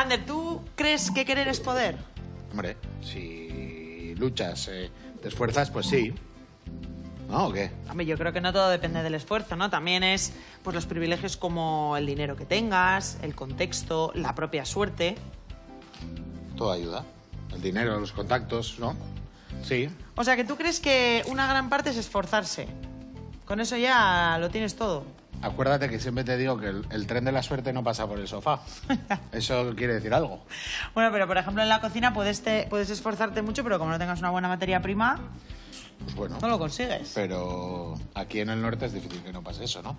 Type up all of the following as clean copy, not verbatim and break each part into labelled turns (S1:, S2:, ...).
S1: Ander, ¿tú crees que querer es poder?
S2: Hombre, si luchas, te esfuerzas, pues sí. ¿No o qué?
S1: Hombre, yo creo que no todo depende del esfuerzo, ¿no? También es pues los privilegios como el dinero que tengas, el contexto, la propia suerte.
S2: Todo ayuda. El dinero, los contactos, ¿no? Sí.
S1: O sea, que tú crees que una gran parte es esforzarse. Con eso ya lo tienes todo.
S2: Acuérdate que siempre te digo que el tren de la suerte no pasa por el sofá. Eso quiere decir algo.
S1: Bueno, pero por ejemplo en la cocina puedes esforzarte mucho, pero como no tengas una buena materia prima,
S2: Pues bueno.
S1: no lo consigues.
S2: Pero aquí en el norte es difícil que no pase eso, ¿no?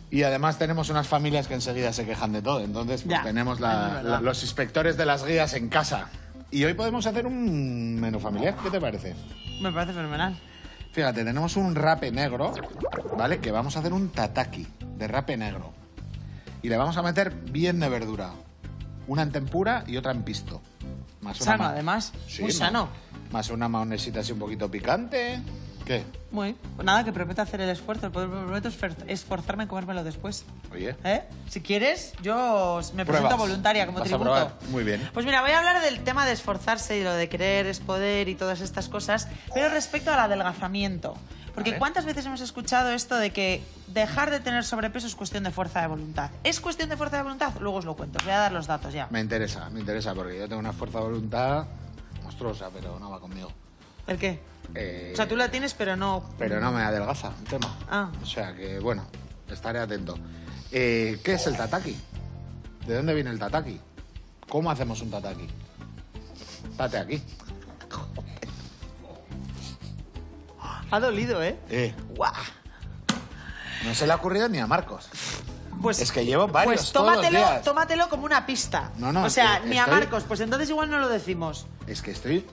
S2: Y además tenemos unas familias que enseguida se quejan de todo. Entonces pues
S1: Ya,
S2: tenemos
S1: es verdad.
S2: los inspectores de las guías en casa. Y hoy podemos hacer un menú familiar. ¿Qué te parece?
S1: Me parece fenomenal.
S2: Fíjate, tenemos un rape negro, ¿vale? Que vamos a hacer un tataki de rape negro. Y le vamos a meter bien de verdura. Una en tempura y otra en pisto. Más una
S1: Sano, además.
S2: Sí,
S1: Muy sano.
S2: Más una mayonesita así un poquito picante. ¿Qué?
S1: Muy. Pues nada, que prometo hacer el esfuerzo. Prometo esforzarme en comérmelo después.
S2: Oye.
S1: ¿Eh? Si quieres, yo me presento voluntaria como
S2: Vas
S1: tributo.
S2: a probar. Muy bien.
S1: Pues mira, voy a hablar del tema de esforzarse y lo de querer es poder y todas estas cosas, pero respecto al adelgazamiento. Porque
S2: Vale.
S1: ¿cuántas veces hemos escuchado esto de que dejar de tener sobrepeso es cuestión de fuerza de voluntad? ¿Es cuestión de fuerza de voluntad? Luego os lo cuento. Os voy a dar los datos ya.
S2: Me interesa, porque yo tengo una fuerza de voluntad monstruosa, pero no va conmigo.
S1: ¿El qué? O sea, tú la tienes, pero no...
S2: Pero no me adelgaza el tema.
S1: Ah.
S2: O sea que, bueno, estaré atento. ¿Qué es el tataki? ¿De dónde viene el tataki? ¿Cómo hacemos un tataki? Tate aquí.
S1: Ha dolido, ¿eh? ¡Guau!
S2: No se le ha ocurrido ni a Marcos.
S1: Pues,
S2: Es que llevo varios
S1: pues
S2: todos los días.
S1: tómatelo como una pista.
S2: No, no,
S1: o sea,
S2: es que
S1: ni a
S2: estoy-
S1: Marcos, pues entonces igual no lo decimos.
S2: Es que estoy...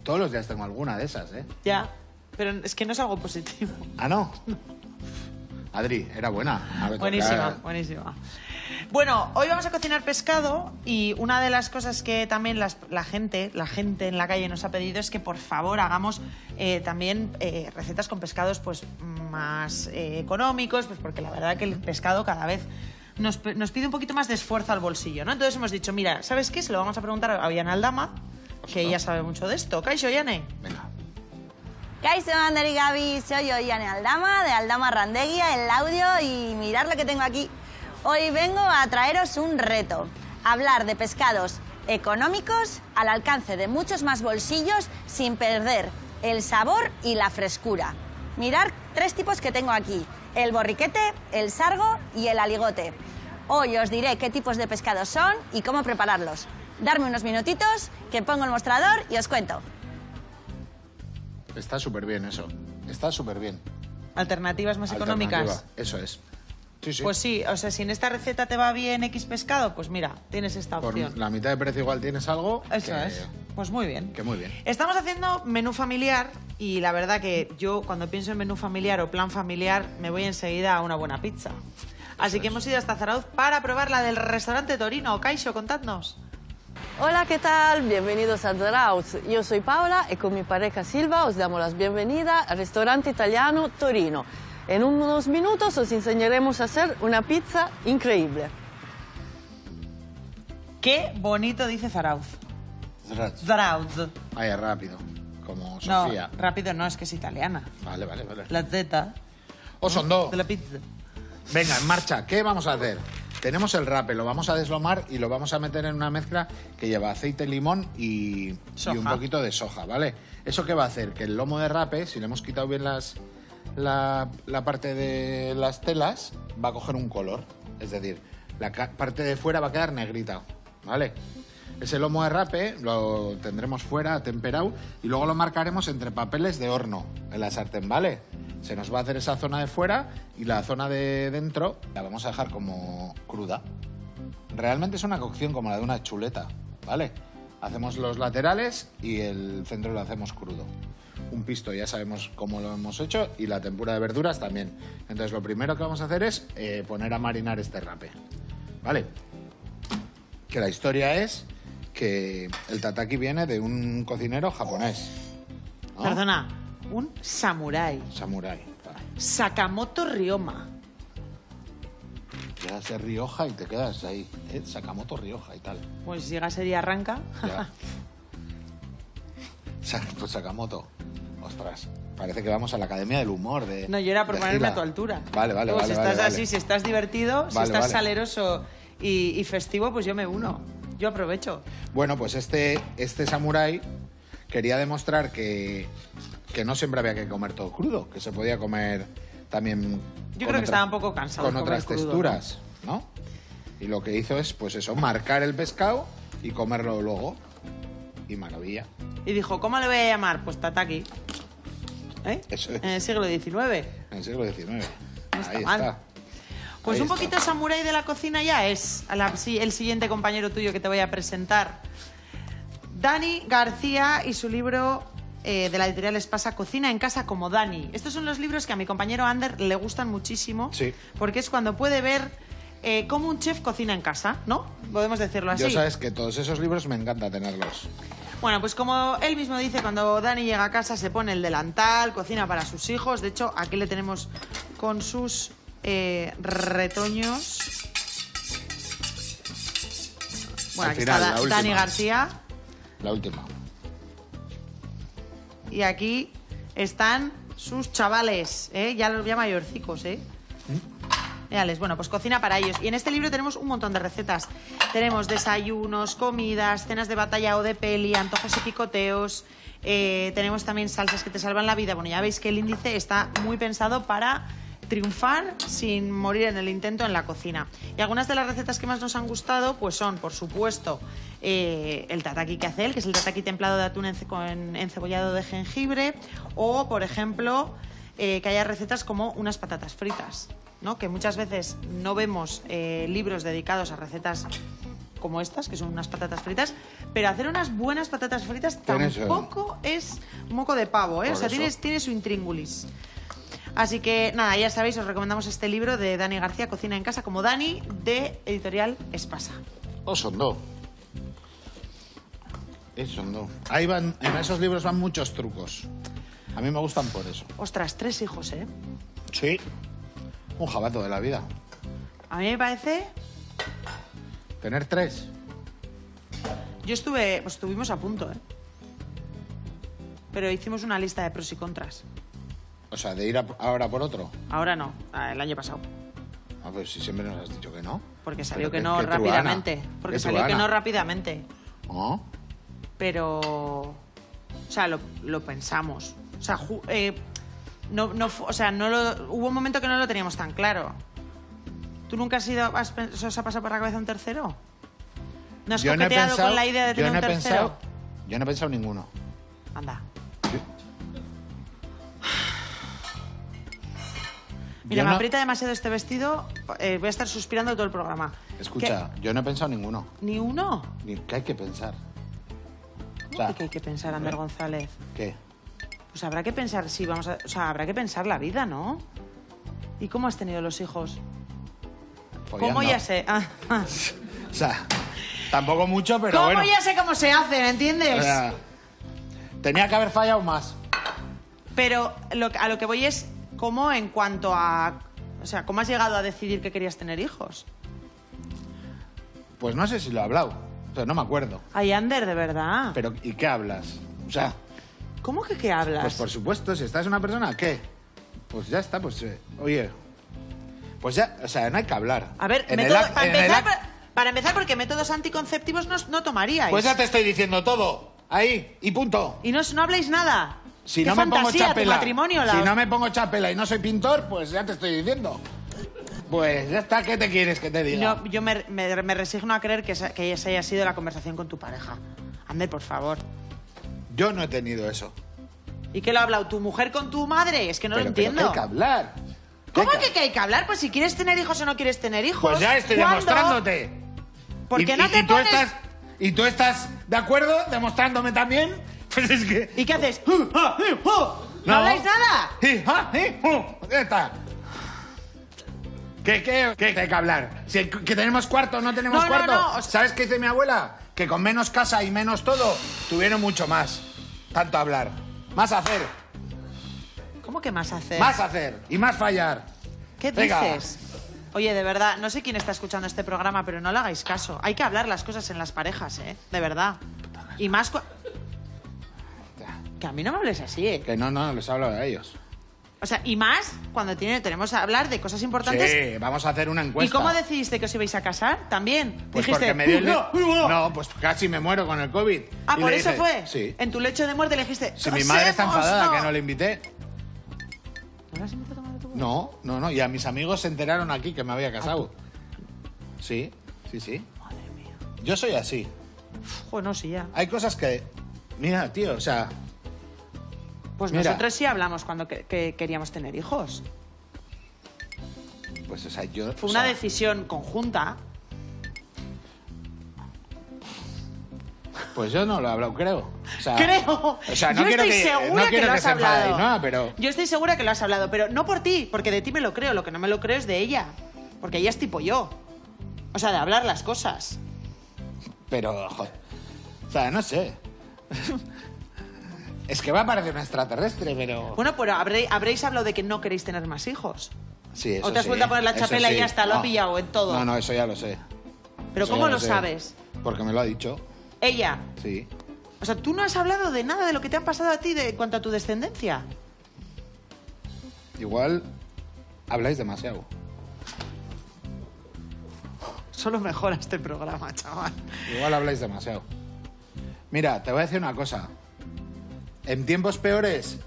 S2: Todos los días tengo alguna de esas, ¿eh?
S1: Ya, pero es que no es algo positivo.
S2: ¿Ah, no? Adri, era buena. A ver,
S1: Buenísima,
S2: toca-
S1: buenísima. Bueno, hoy vamos a cocinar pescado y una de las cosas que también la gente en la calle nos ha pedido es que por favor hagamos también recetas con pescados pues más económicos, pues porque la verdad que el pescado cada vez nos pide un poquito más de esfuerzo al bolsillo, ¿no? Entonces hemos dicho, mira, ¿sabes qué? Se lo vamos a preguntar a Oiane Aldama, que ella sabe mucho de esto. ¿Kaixo, Oiane?
S2: Venga.
S3: Kaixo, Ander y Gaby, soy Oiane Aldama, de Aldama Randeguia, el audio, y mirad lo que tengo aquí. Hoy vengo a traeros un reto, hablar de pescados económicos al alcance de muchos más bolsillos sin perder el sabor y la frescura. Mirad 3 tipos que tengo aquí, el borriquete, el sargo y el aligote. Hoy os diré qué tipos de pescados son y cómo prepararlos. Darme unos minutitos, que pongo el mostrador y os cuento.
S2: Está súper bien eso. Está súper bien.
S1: Alternativas más económicas.
S2: Alternativa. Eso es. Sí, sí.
S1: Pues sí, o sea, si en esta receta te va bien X pescado, pues mira, tienes esta
S2: Por
S1: opción.
S2: la mitad de precio igual tienes algo.
S1: Eso es. Pues muy bien.
S2: Que muy bien.
S1: Estamos haciendo menú familiar y la verdad que yo cuando pienso en menú familiar o plan familiar me voy enseguida a una buena pizza. Así que hemos ido hasta Zarauz para probar la del restaurante Torino. Kaixo, contadnos.
S4: Hola, ¿qué tal? Bienvenidos a Zarauz. Yo soy Paola y con mi pareja Silva os damos las bienvenidas al restaurante italiano Torino. En unos minutos os enseñaremos a hacer una pizza increíble.
S1: Qué bonito dice Zarauz.
S2: Zarauz.
S1: Zarauz.
S2: Vaya, rápido. Como
S1: No,
S2: Sofía.
S1: rápido no, es que es italiana.
S2: Vale, vale, vale.
S1: La Z
S2: Osondo.
S1: de la pizza.
S2: Venga, en marcha. ¿Qué vamos a hacer? Tenemos el rape, lo vamos a deslomar y lo vamos a meter en una mezcla que lleva aceite, limón y
S1: Soja.
S2: un poquito de soja, ¿vale? ¿Eso qué va a hacer? Que el lomo de rape, si le hemos quitado bien la parte de las telas, va a coger un color. Es decir, la parte de fuera va a quedar negrita, ¿vale? Ese lomo de rape lo tendremos fuera, temperado, y luego lo marcaremos entre papeles de horno en la sartén, ¿vale? Se nos va a hacer esa zona de fuera y la zona de dentro la vamos a dejar como cruda. Realmente es una cocción como la de una chuleta, ¿vale? Hacemos los laterales y el centro lo hacemos crudo. Un pisto ya sabemos cómo lo hemos hecho y la tempura de verduras también. Entonces lo primero que vamos a hacer es poner a marinar este rape, ¿vale? Que la historia es que el tataki viene de un cocinero japonés, ¿no?
S1: Perdona, un samurái.
S2: Samurái. Vale.
S1: Sakamoto Ryoma.
S2: Llegas de Rioja y te quedas ahí. Sakamoto, Rioja y tal.
S1: Pues llega a ser y arranca.
S2: Ya. Pues Sakamoto. Ostras, parece que vamos a la Academia del Humor.
S1: No, yo era por ponerme
S2: gira.
S1: a tu altura.
S2: Vale.
S1: Si estás así, si estás divertido, si estás saleroso y festivo, pues yo me uno. Yo aprovecho.
S2: Bueno, pues este samurái quería demostrar que no siempre había que comer todo crudo, que se podía comer también...
S1: Yo creo que estaba un poco cansado
S2: con
S1: de comer
S2: otras
S1: crudo,
S2: texturas, ¿no? Y lo que hizo es, pues eso, marcar el pescado y comerlo luego. Y maravilla.
S1: Y dijo, ¿cómo le voy a llamar? Pues tataki.
S2: Eso es.
S1: En el siglo XIX.
S2: En el siglo XIX.
S1: No está
S2: Ahí
S1: mal.
S2: está.
S1: Pues
S2: Ahí
S1: un poquito
S2: está.
S1: samurái de la cocina ya es el siguiente compañero tuyo que te voy a presentar. Dani García y su libro de la editorial Espasa, Cocina en casa como Dani. Estos son los libros que a mi compañero Ander le gustan muchísimo.
S2: Sí.
S1: Porque es cuando puede ver cómo un chef cocina en casa, ¿no? Podemos decirlo así.
S2: Yo sabes que todos esos libros me encanta tenerlos.
S1: Bueno, pues como él mismo dice, cuando Dani llega a casa se pone el delantal, cocina para sus hijos. De hecho, aquí le tenemos con sus retoños. Bueno,
S2: Al
S1: aquí
S2: final,
S1: está
S2: la última.
S1: Dani García.
S2: La última.
S1: Y aquí están sus chavales, ya mayorcicos, Véales, bueno, pues cocina para ellos. Y en este libro tenemos un montón de recetas. Tenemos desayunos, comidas, cenas de batalla o de peli, antojos y picoteos. Tenemos también salsas que te salvan la vida. Bueno, ya veis que el índice está muy pensado para triunfar sin morir en el intento en la cocina. Y algunas de las recetas que más nos han gustado pues son, por supuesto, el tataki que hace él, que es el tataki templado de atún con encebollado de jengibre, o, por ejemplo, que haya recetas como unas patatas fritas, ¿no? Que muchas veces no vemos libros dedicados a recetas como estas, que son unas patatas fritas, pero hacer unas buenas patatas fritas tampoco es moco de pavo, O sea, tiene su intríngulis. Así que, nada, ya sabéis, os recomendamos este libro de Dani García, Cocina en casa como Dani, de editorial Espasa.
S2: Osondo. Ahí van, en esos libros van muchos trucos. A mí me gustan por eso.
S1: Ostras, 3 hijos,
S2: Sí. Un jabato de la vida.
S1: A mí me parece...
S2: Tener 3.
S1: Yo estuvimos a punto, Pero hicimos una lista de pros y contras.
S2: O sea, de ir ahora por otro.
S1: Ahora no, el año pasado.
S2: Ah, pues si siempre nos has dicho que no.
S1: Porque salió
S2: Pero
S1: que no rápidamente. Porque salió que no rápidamente.
S2: ¿Oh?
S1: Pero... O sea, lo pensamos. O sea, hubo un momento que no lo teníamos tan claro. ¿Tú nunca os ha pasado por la cabeza un tercero? ¿No has coqueteado con la idea de tener un tercero?
S2: Yo no he pensado ninguno.
S1: Anda. Mira, me aprieta demasiado este vestido. Voy a estar suspirando todo el programa.
S2: Escucha, yo no he pensado ninguno.
S1: ¿Ni uno?
S2: ¿Qué hay que pensar?
S1: ¿Qué hay que pensar, Ander González?
S2: ¿Qué?
S1: Pues habrá que pensar, habrá que pensar la vida, ¿no? ¿Y cómo has tenido los hijos? ¿Cómo ya sé?
S2: O sea, tampoco mucho, pero
S1: ¿Cómo
S2: bueno.
S1: ya sé cómo se hacen, entiendes?
S2: O sea, tenía que haber fallado más.
S1: Pero a lo que voy es cómo en cuanto a... O sea, ¿cómo has llegado a decidir que querías tener hijos?
S2: Pues no sé si lo he hablado. O sea, no me acuerdo.
S1: Ay, Ander, de verdad.
S2: Pero, ¿y qué hablas? O sea...
S1: ¿Cómo que qué hablas?
S2: Pues por supuesto, si estás una persona, ¿qué? Pues ya está, pues... oye... Pues ya, o sea, no hay que hablar.
S1: A ver, para empezar, porque métodos anticonceptivos no tomaríais.
S2: Pues ya te estoy diciendo todo. Ahí, y punto.
S1: Y no habláis nada.
S2: Si
S1: ¿Qué
S2: no me pongo
S1: fantasía, tu
S2: chapela,
S1: matrimonio,
S2: si no me pongo chapela y no soy pintor, pues ya te estoy diciendo. Pues ya está, ¿qué te quieres que te diga?
S1: No, yo me resigno a creer que esa haya sido la conversación con tu pareja. Ander, por favor.
S2: Yo no he tenido eso.
S1: ¿Y qué lo ha hablado tu mujer con tu madre? Es que no lo entiendo.
S2: Pero hay que hablar.
S1: ¿Cómo que hay que hablar? Pues si quieres tener hijos o no quieres tener hijos.
S2: Pues ya estoy
S1: ¿Cuándo?
S2: demostrándote.
S1: ¿Por qué no te pones...?
S2: ¿Y tú estás de acuerdo demostrándome también? Pues es que...
S1: ¿Y qué haces? ¿No habláis nada?
S2: Ya está. ¿Qué hay que hablar? Si que tenemos cuarto o no tenemos cuarto.
S1: No.
S2: ¿Sabes qué dice mi abuela? Que con menos casa y menos todo, tuvieron mucho más. Tanto hablar. Más hacer.
S1: ¿Cómo que más hacer?
S2: Más hacer y más fallar.
S1: ¿Qué
S2: Venga.
S1: dices? Oye, de verdad, no sé quién está escuchando este programa, pero no le hagáis caso. Hay que hablar las cosas en las parejas, ¿eh? De verdad. Y más... Que a mí no me hables así, ¿eh?
S2: Que no, les hablo a ellos.
S1: O sea, y más cuando tenemos que hablar de cosas importantes.
S2: Sí, vamos a hacer una encuesta.
S1: ¿Y cómo decidiste que os ibais a casar? ¿También?
S2: Pues
S1: dijiste,
S2: porque me dio No, pues casi me muero con el COVID.
S1: Ah,
S2: Y
S1: ¿por
S2: le
S1: eso
S2: dije,
S1: fue?
S2: Sí.
S1: En tu lecho de muerte le dijiste...
S2: Si mi madre está enfadada
S1: ¡Casémonos!
S2: que no le invité.
S1: ¿No la has invitado a tomar tu boda?
S2: No. Y a mis amigos se enteraron aquí que me había casado. Sí.
S1: Madre mía.
S2: Yo soy así.
S1: Bueno, sí, ya.
S2: Hay cosas que... Mira, tío, o sea...
S1: Pues
S2: Mira.
S1: nosotros sí hablamos cuando que queríamos tener hijos.
S2: Pues, o sea, yo...
S1: Fue
S2: o
S1: una
S2: sea,
S1: decisión conjunta.
S2: Pues yo no lo he hablado, creo. O sea,
S1: Creo.
S2: O sea, no
S1: Yo
S2: quiero
S1: estoy
S2: que,
S1: segura
S2: no quiero
S1: que lo
S2: que
S1: has
S2: se enfade,
S1: hablado.
S2: no, pero...
S1: Yo estoy segura que lo has hablado, pero no por ti, porque de ti me lo creo. Lo que no me lo creo es de ella. Porque ella es tipo yo. O sea, de hablar las cosas.
S2: Pero, joder. O sea, no sé. Es que va a parecer un extraterrestre, pero...
S1: Bueno, pero habréis hablado de que no queréis tener más hijos.
S2: Sí, eso
S1: O te has
S2: sí,
S1: vuelto a poner la
S2: eso
S1: chapela y
S2: sí.
S1: ya está, lo ha
S2: No.
S1: pillado en todo.
S2: No, eso ya lo sé.
S1: Pero
S2: Eso
S1: ¿cómo
S2: ya
S1: lo
S2: sé.
S1: sabes?
S2: Porque me lo ha dicho,
S1: Ella.
S2: sí.
S1: O sea, tú no has hablado de nada de lo que te han pasado a ti en cuanto a tu descendencia.
S2: Igual habláis demasiado.
S1: Solo mejora este programa, chaval.
S2: Igual habláis demasiado. Mira, te voy a decir una cosa. En tiempos peores,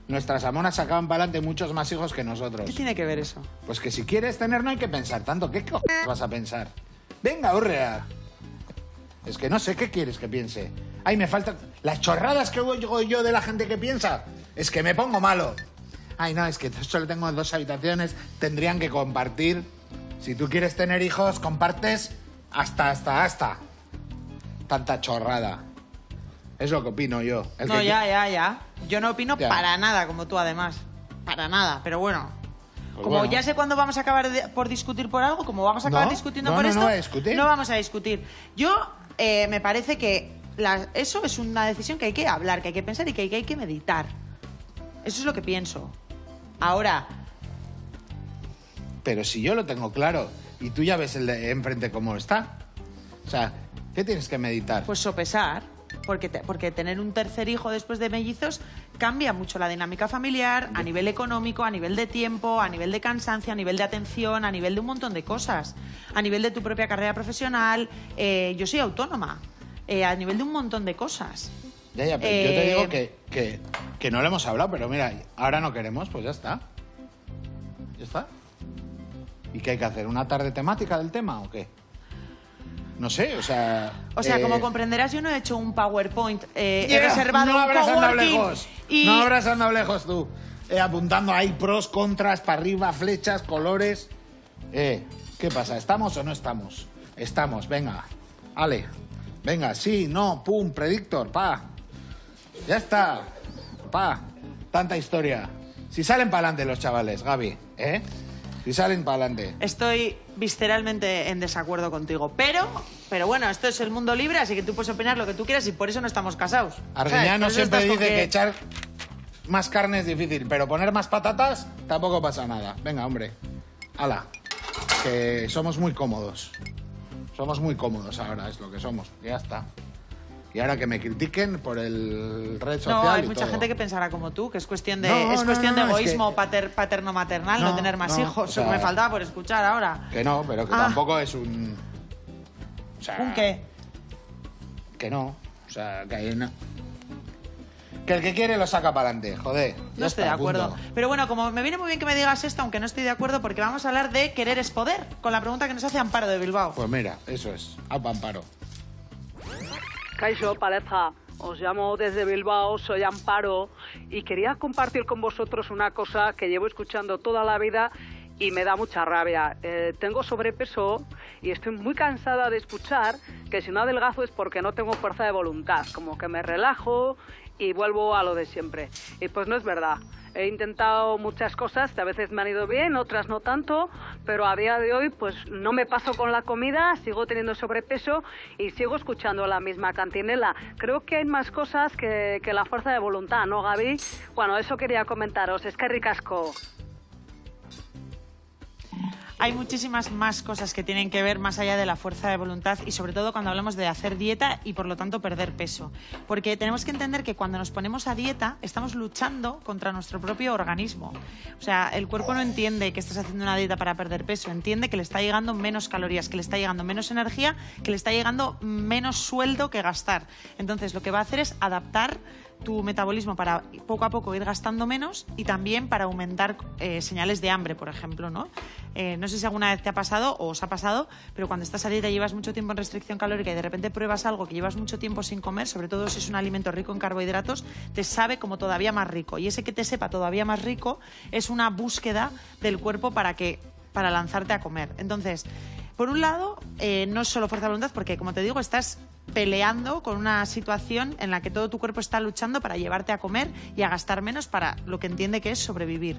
S2: nuestras amonas sacaban para adelante muchos más hijos que nosotros.
S1: ¿Qué tiene que ver eso?
S2: Pues que si quieres tener no hay que pensar tanto. ¿Qué cojones vas a pensar? Venga, hurrea. Es que no sé qué quieres que piense. Ay, me falta... Las chorradas que oigo yo de la gente que piensa, es que me pongo malo. Ay, no, es que solo tengo 2 habitaciones, tendrían que compartir. Si tú quieres tener hijos, compartes hasta. Tanta chorrada. Es lo que opino yo. El
S1: No,
S2: que-
S1: ya. Yo no opino
S2: Ya.
S1: para nada, como tú, además. Para nada, pero bueno.
S2: Pues
S1: Como
S2: bueno.
S1: ya sé cuándo vamos a acabar por discutir por algo, como vamos a acabar
S2: No,
S1: discutiendo
S2: no,
S1: por
S2: no,
S1: esto,
S2: no voy a discutir.
S1: no vamos a discutir. Yo me parece que eso es una decisión que hay que hablar, que hay que pensar y que hay que meditar. Eso es lo que pienso. Ahora,
S2: Pero si yo lo tengo claro y tú ya ves el de enfrente cómo está. O sea, ¿qué tienes que meditar?
S1: pues sopesar, porque tener un tercer hijo después de mellizos cambia mucho la dinámica familiar a nivel económico, a nivel de tiempo, a nivel de cansancio, a nivel de atención, a nivel de un montón de cosas, a nivel de tu propia carrera profesional. Yo soy autónoma, a nivel de un montón de cosas.
S2: Ya, pero yo te digo que no lo hemos hablado, pero mira, ahora no queremos, pues ya está. Ya está. ¿Y qué hay que hacer? ¿Una tarde temática del tema o qué? No sé, o sea...
S1: O sea, como comprenderás, yo no he hecho un PowerPoint, he
S2: Yeah,
S1: reservado
S2: no
S1: un
S2: habrás andado
S1: coworking
S2: lejos.
S1: y...
S2: No habrás andado lejos tú. Apuntando ahí pros, contras, para arriba, flechas, colores. ¿Qué pasa? ¿Estamos o no estamos? Estamos, venga. Ale. Venga, sí, no, pum, predictor, pa. Ya está. Pa. Tanta historia. Si salen para adelante los chavales, Gaby, Si salen para adelante.
S1: Estoy visceralmente en desacuerdo contigo, pero bueno, esto es el mundo libre, así que tú puedes opinar lo que tú quieras y por eso no estamos casados.
S2: Arguiñano
S1: ¿Sabes? Por eso
S2: siempre
S1: estás
S2: dice
S1: con
S2: que echar más carne es difícil, pero poner más patatas tampoco pasa nada. Venga, hombre. Hala. Que somos muy cómodos. Somos muy cómodos ahora, es lo que somos. Ya está. Y ahora que me critiquen por el red social
S1: No, hay
S2: y
S1: mucha
S2: todo.
S1: gente que pensará como tú, que es cuestión de,
S2: No,
S1: es cuestión
S2: no,
S1: de
S2: no, es
S1: egoísmo
S2: que-
S1: paterno-maternal, no,
S2: No,
S1: tener más
S2: no,
S1: hijos.
S2: o sea-
S1: Me faltaba por escuchar ahora.
S2: Que no, pero que
S1: Ah.
S2: tampoco es un... O sea,
S1: ¿Un qué?
S2: Que no. O sea, que hay una... Que el que quiere lo saca para adelante, joder.
S1: No
S2: Ya
S1: estoy de
S2: está,
S1: acuerdo.
S2: punto.
S1: Pero bueno, como me viene muy bien que me digas esto, aunque no estoy de acuerdo, porque vamos a hablar de querer es poder, con la pregunta que nos hace Amparo de Bilbao.
S2: Pues mira, eso es. Aupa, Amparo.
S5: Kaixo, pareja. Os llamo desde Bilbao, soy Amparo y quería compartir con vosotros una cosa que llevo escuchando toda la vida y me da mucha rabia. Tengo sobrepeso y estoy muy cansada de escuchar que si no adelgazo es porque no tengo fuerza de voluntad, como que me relajo y vuelvo a lo de siempre. Y pues no es verdad. He intentado muchas cosas que a veces me han ido bien, otras no tanto, pero a día de hoy pues no me paso con la comida, sigo teniendo sobrepeso y sigo escuchando la misma cantinela. Creo que hay más cosas que la fuerza de voluntad, ¿no, Gaby? Bueno, eso quería comentaros. Es que ricasco.
S1: hay muchísimas más cosas que tienen que ver más allá de la fuerza de voluntad y sobre todo cuando hablamos de hacer dieta y por lo tanto perder peso. Porque tenemos que entender que cuando nos ponemos a dieta estamos luchando contra nuestro propio organismo. O sea, el cuerpo no entiende que estás haciendo una dieta para perder peso, entiende que le está llegando menos calorías, que le está llegando menos energía, que le está llegando menos sueldo que gastar. Entonces lo que va a hacer es adaptar tu metabolismo para poco a poco ir gastando menos y también para aumentar señales de hambre, por ejemplo, ¿no? No sé si alguna vez te ha pasado o os ha pasado, pero cuando estás a dieta y llevas mucho tiempo en restricción calórica y de repente pruebas algo que llevas mucho tiempo sin comer, sobre todo si es un alimento rico en carbohidratos, te sabe como todavía más rico. Y ese que te sepa todavía más rico es una búsqueda del cuerpo para lanzarte a comer. Entonces, por un lado, no es solo fuerza de voluntad, porque como te digo, estás peleando con una situación en la que todo tu cuerpo está luchando para llevarte a comer y a gastar menos para lo que entiende que es sobrevivir.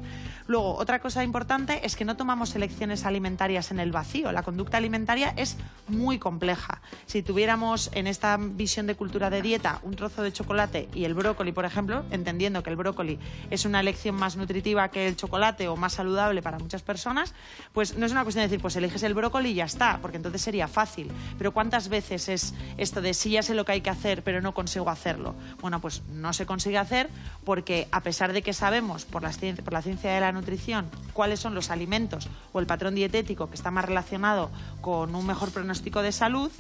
S1: Luego, otra cosa importante es que no tomamos elecciones alimentarias en el vacío. La conducta alimentaria es muy compleja. Si tuviéramos en esta visión de cultura de dieta un trozo de chocolate y el brócoli, por ejemplo, entendiendo que el brócoli es una elección más nutritiva que el chocolate o más saludable para muchas personas, pues no es una cuestión de decir, pues eliges el brócoli y ya está, porque entonces sería fácil. Pero ¿cuántas veces es esto de si ya sé lo que hay que hacer pero no consigo hacerlo? Bueno, pues no se consigue hacer porque a pesar de que sabemos por la ciencia de la nutrición cuáles son los alimentos o el patrón dietético que está más relacionado con un mejor pronóstico de salud,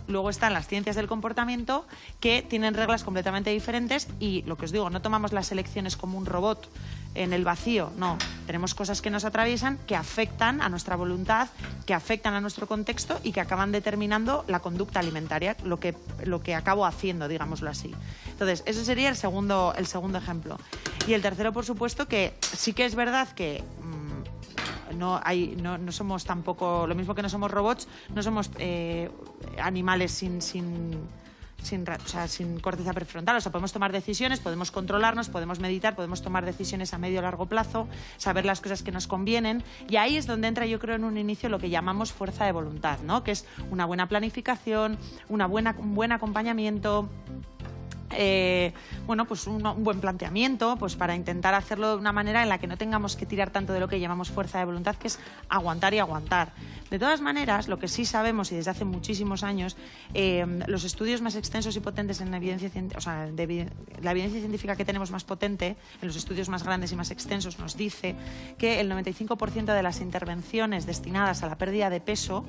S1: luego están las ciencias del comportamiento que tienen reglas completamente diferentes y, lo que os digo, no tomamos las elecciones como un robot en el vacío, no. Tenemos cosas que nos atraviesan, que afectan a nuestra voluntad, que afectan a nuestro contexto y que acaban determinando la conducta alimentaria, lo que acabo haciendo, digámoslo así. Entonces, ese sería el segundo ejemplo. Y el tercero, por supuesto, que sí que es verdad que no somos tampoco, lo mismo que no somos robots, no somos animales sin corteza prefrontal. O sea, podemos tomar decisiones, podemos controlarnos, podemos meditar, podemos tomar decisiones a medio o largo plazo, saber las cosas que nos convienen, y ahí es donde entra, yo creo, en un inicio lo que llamamos fuerza de voluntad, ¿no? Que es una buena planificación, un buen acompañamiento, pues un buen planteamiento, pues para intentar hacerlo de una manera en la que no tengamos que tirar tanto de lo que llamamos fuerza de voluntad, que es aguantar y aguantar. De todas maneras, lo que sí sabemos, y desde hace muchísimos años, los estudios más extensos y potentes en la evidencia, la evidencia científica que tenemos más potente, en los estudios más grandes y más extensos, nos dice que el 95% de las intervenciones destinadas a la pérdida de peso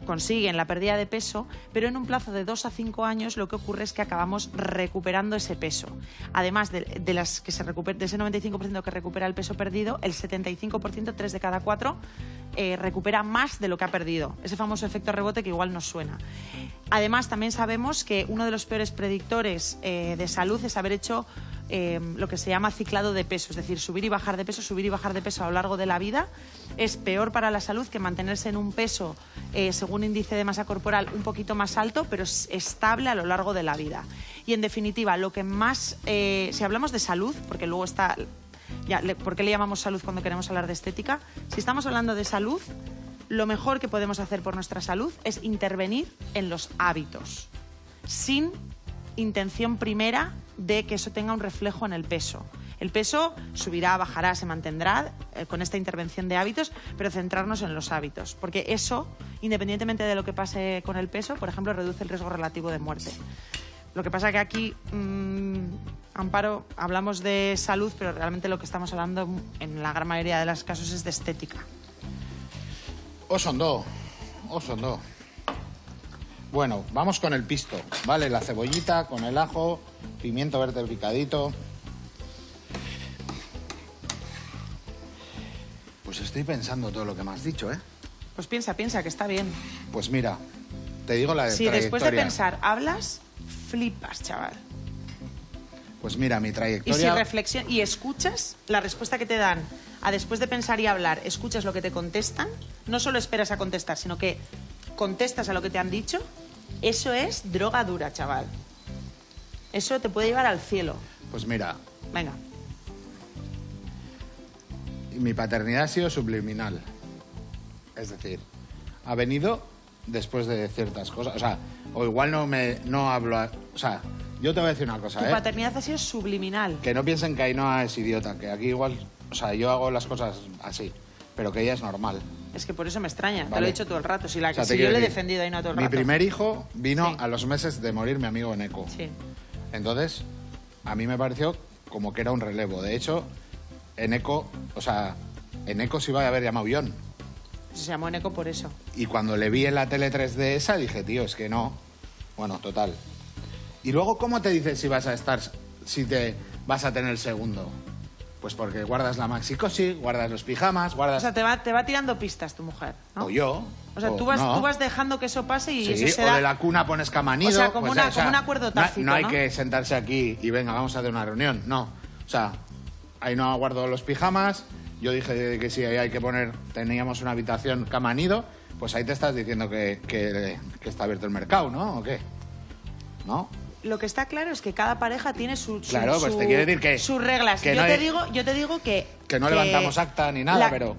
S1: consiguen la pérdida de peso, pero en un plazo de 2 a 5 años lo que ocurre es que acabamos recuperando ese peso. Además de ese 95% que recupera el peso perdido, el 75%, 3 de cada 4, recupera más de lo que ha perdido. Ese famoso efecto rebote que igual nos suena. Además, también sabemos que uno de los peores predictores de salud es haber hecho lo que se llama ciclado de peso, es decir, subir y bajar de peso a lo largo de la vida es peor para la salud que mantenerse en un peso según índice de masa corporal un poquito más alto, pero estable a lo largo de la vida. Y en definitiva, lo que más, si hablamos de salud, porque luego está, ¿por qué le llamamos salud cuando queremos hablar de estética? Si estamos hablando de salud, lo mejor que podemos hacer por nuestra salud es intervenir en los hábitos, sin intención primera de que eso tenga un reflejo en el peso. El peso subirá, bajará, se mantendrá con esta intervención de hábitos, pero centrarnos en los hábitos, porque eso, independientemente de lo que pase con el peso, por ejemplo, reduce el riesgo relativo de muerte. Lo que pasa que aquí, Amparo, hablamos de salud, pero realmente lo que estamos hablando en la gran mayoría de los casos es de estética.
S2: Osondo. Bueno, vamos con el pisto, ¿vale? La cebollita con el ajo, pimiento verde picadito. Pues estoy pensando todo lo que me has dicho, ¿eh?
S1: Pues piensa, que está bien.
S2: Pues mira, te digo la
S1: si
S2: trayectoria.
S1: Después de pensar hablas, flipas, chaval.
S2: Pues mira, mi trayectoria...
S1: Y si reflexionas y escuchas la respuesta que te dan a después de pensar y hablar, escuchas lo que te contestan, no solo esperas a contestar, sino que contestas a lo que te han dicho, eso es droga dura, chaval. Eso te puede llevar al cielo.
S2: Pues mira...
S1: Venga.
S2: Mi paternidad ha sido subliminal. Es decir, ha venido después de ciertas cosas. O sea, o igual no hablo... O sea, yo te voy a decir una cosa,
S1: Tu paternidad ha sido subliminal.
S2: Que no piensen que Ainhoa es idiota, que aquí igual... O sea, yo hago las cosas así, pero que ella es normal.
S1: Es que por eso me extraña. Te
S2: Vale.
S1: lo he dicho todo el rato. Si,
S2: O sea, te
S1: si yo
S2: quiero
S1: le he
S2: decir,
S1: defendido ahí no todo el
S2: Mi
S1: rato.
S2: primer hijo vino
S1: Sí.
S2: a los meses de morir mi amigo Eneco.
S1: Sí.
S2: Entonces, a mí me pareció como que era un relevo. De hecho, Eneco se iba a haber llamado John.
S1: Se llamó Eneco por eso.
S2: Y cuando le vi en la tele 3D esa, dije, tío, es que no. Bueno, total. Y luego, ¿cómo te dices si te vas a tener el segundo? Pues porque guardas la maxicosi, guardas los pijamas,
S1: O
S2: guardas...
S1: sea, te va tirando pistas tu mujer, ¿no?
S2: O yo.
S1: O sea,
S2: o
S1: tú
S2: no.
S1: vas dejando que eso pase y
S2: Sí,
S1: eso se
S2: o
S1: da...
S2: de la cuna pones camanido.
S1: O sea, como un acuerdo
S2: no-
S1: tácito,
S2: No hay
S1: ¿no?
S2: que sentarse aquí y venga, vamos a hacer una reunión. No. O sea, ahí no guardo los pijamas. Yo dije que si hay que poner, teníamos una habitación camanido, pues ahí te estás diciendo que está abierto el mercado, ¿no? ¿O qué? ¿No?
S1: Lo que está claro es que cada pareja tiene
S2: Claro, pues te quiere decir que-
S1: sus reglas.
S2: que
S1: yo,
S2: no
S1: te
S2: hay-
S1: digo que...
S2: que no levantamos acta ni nada, pero,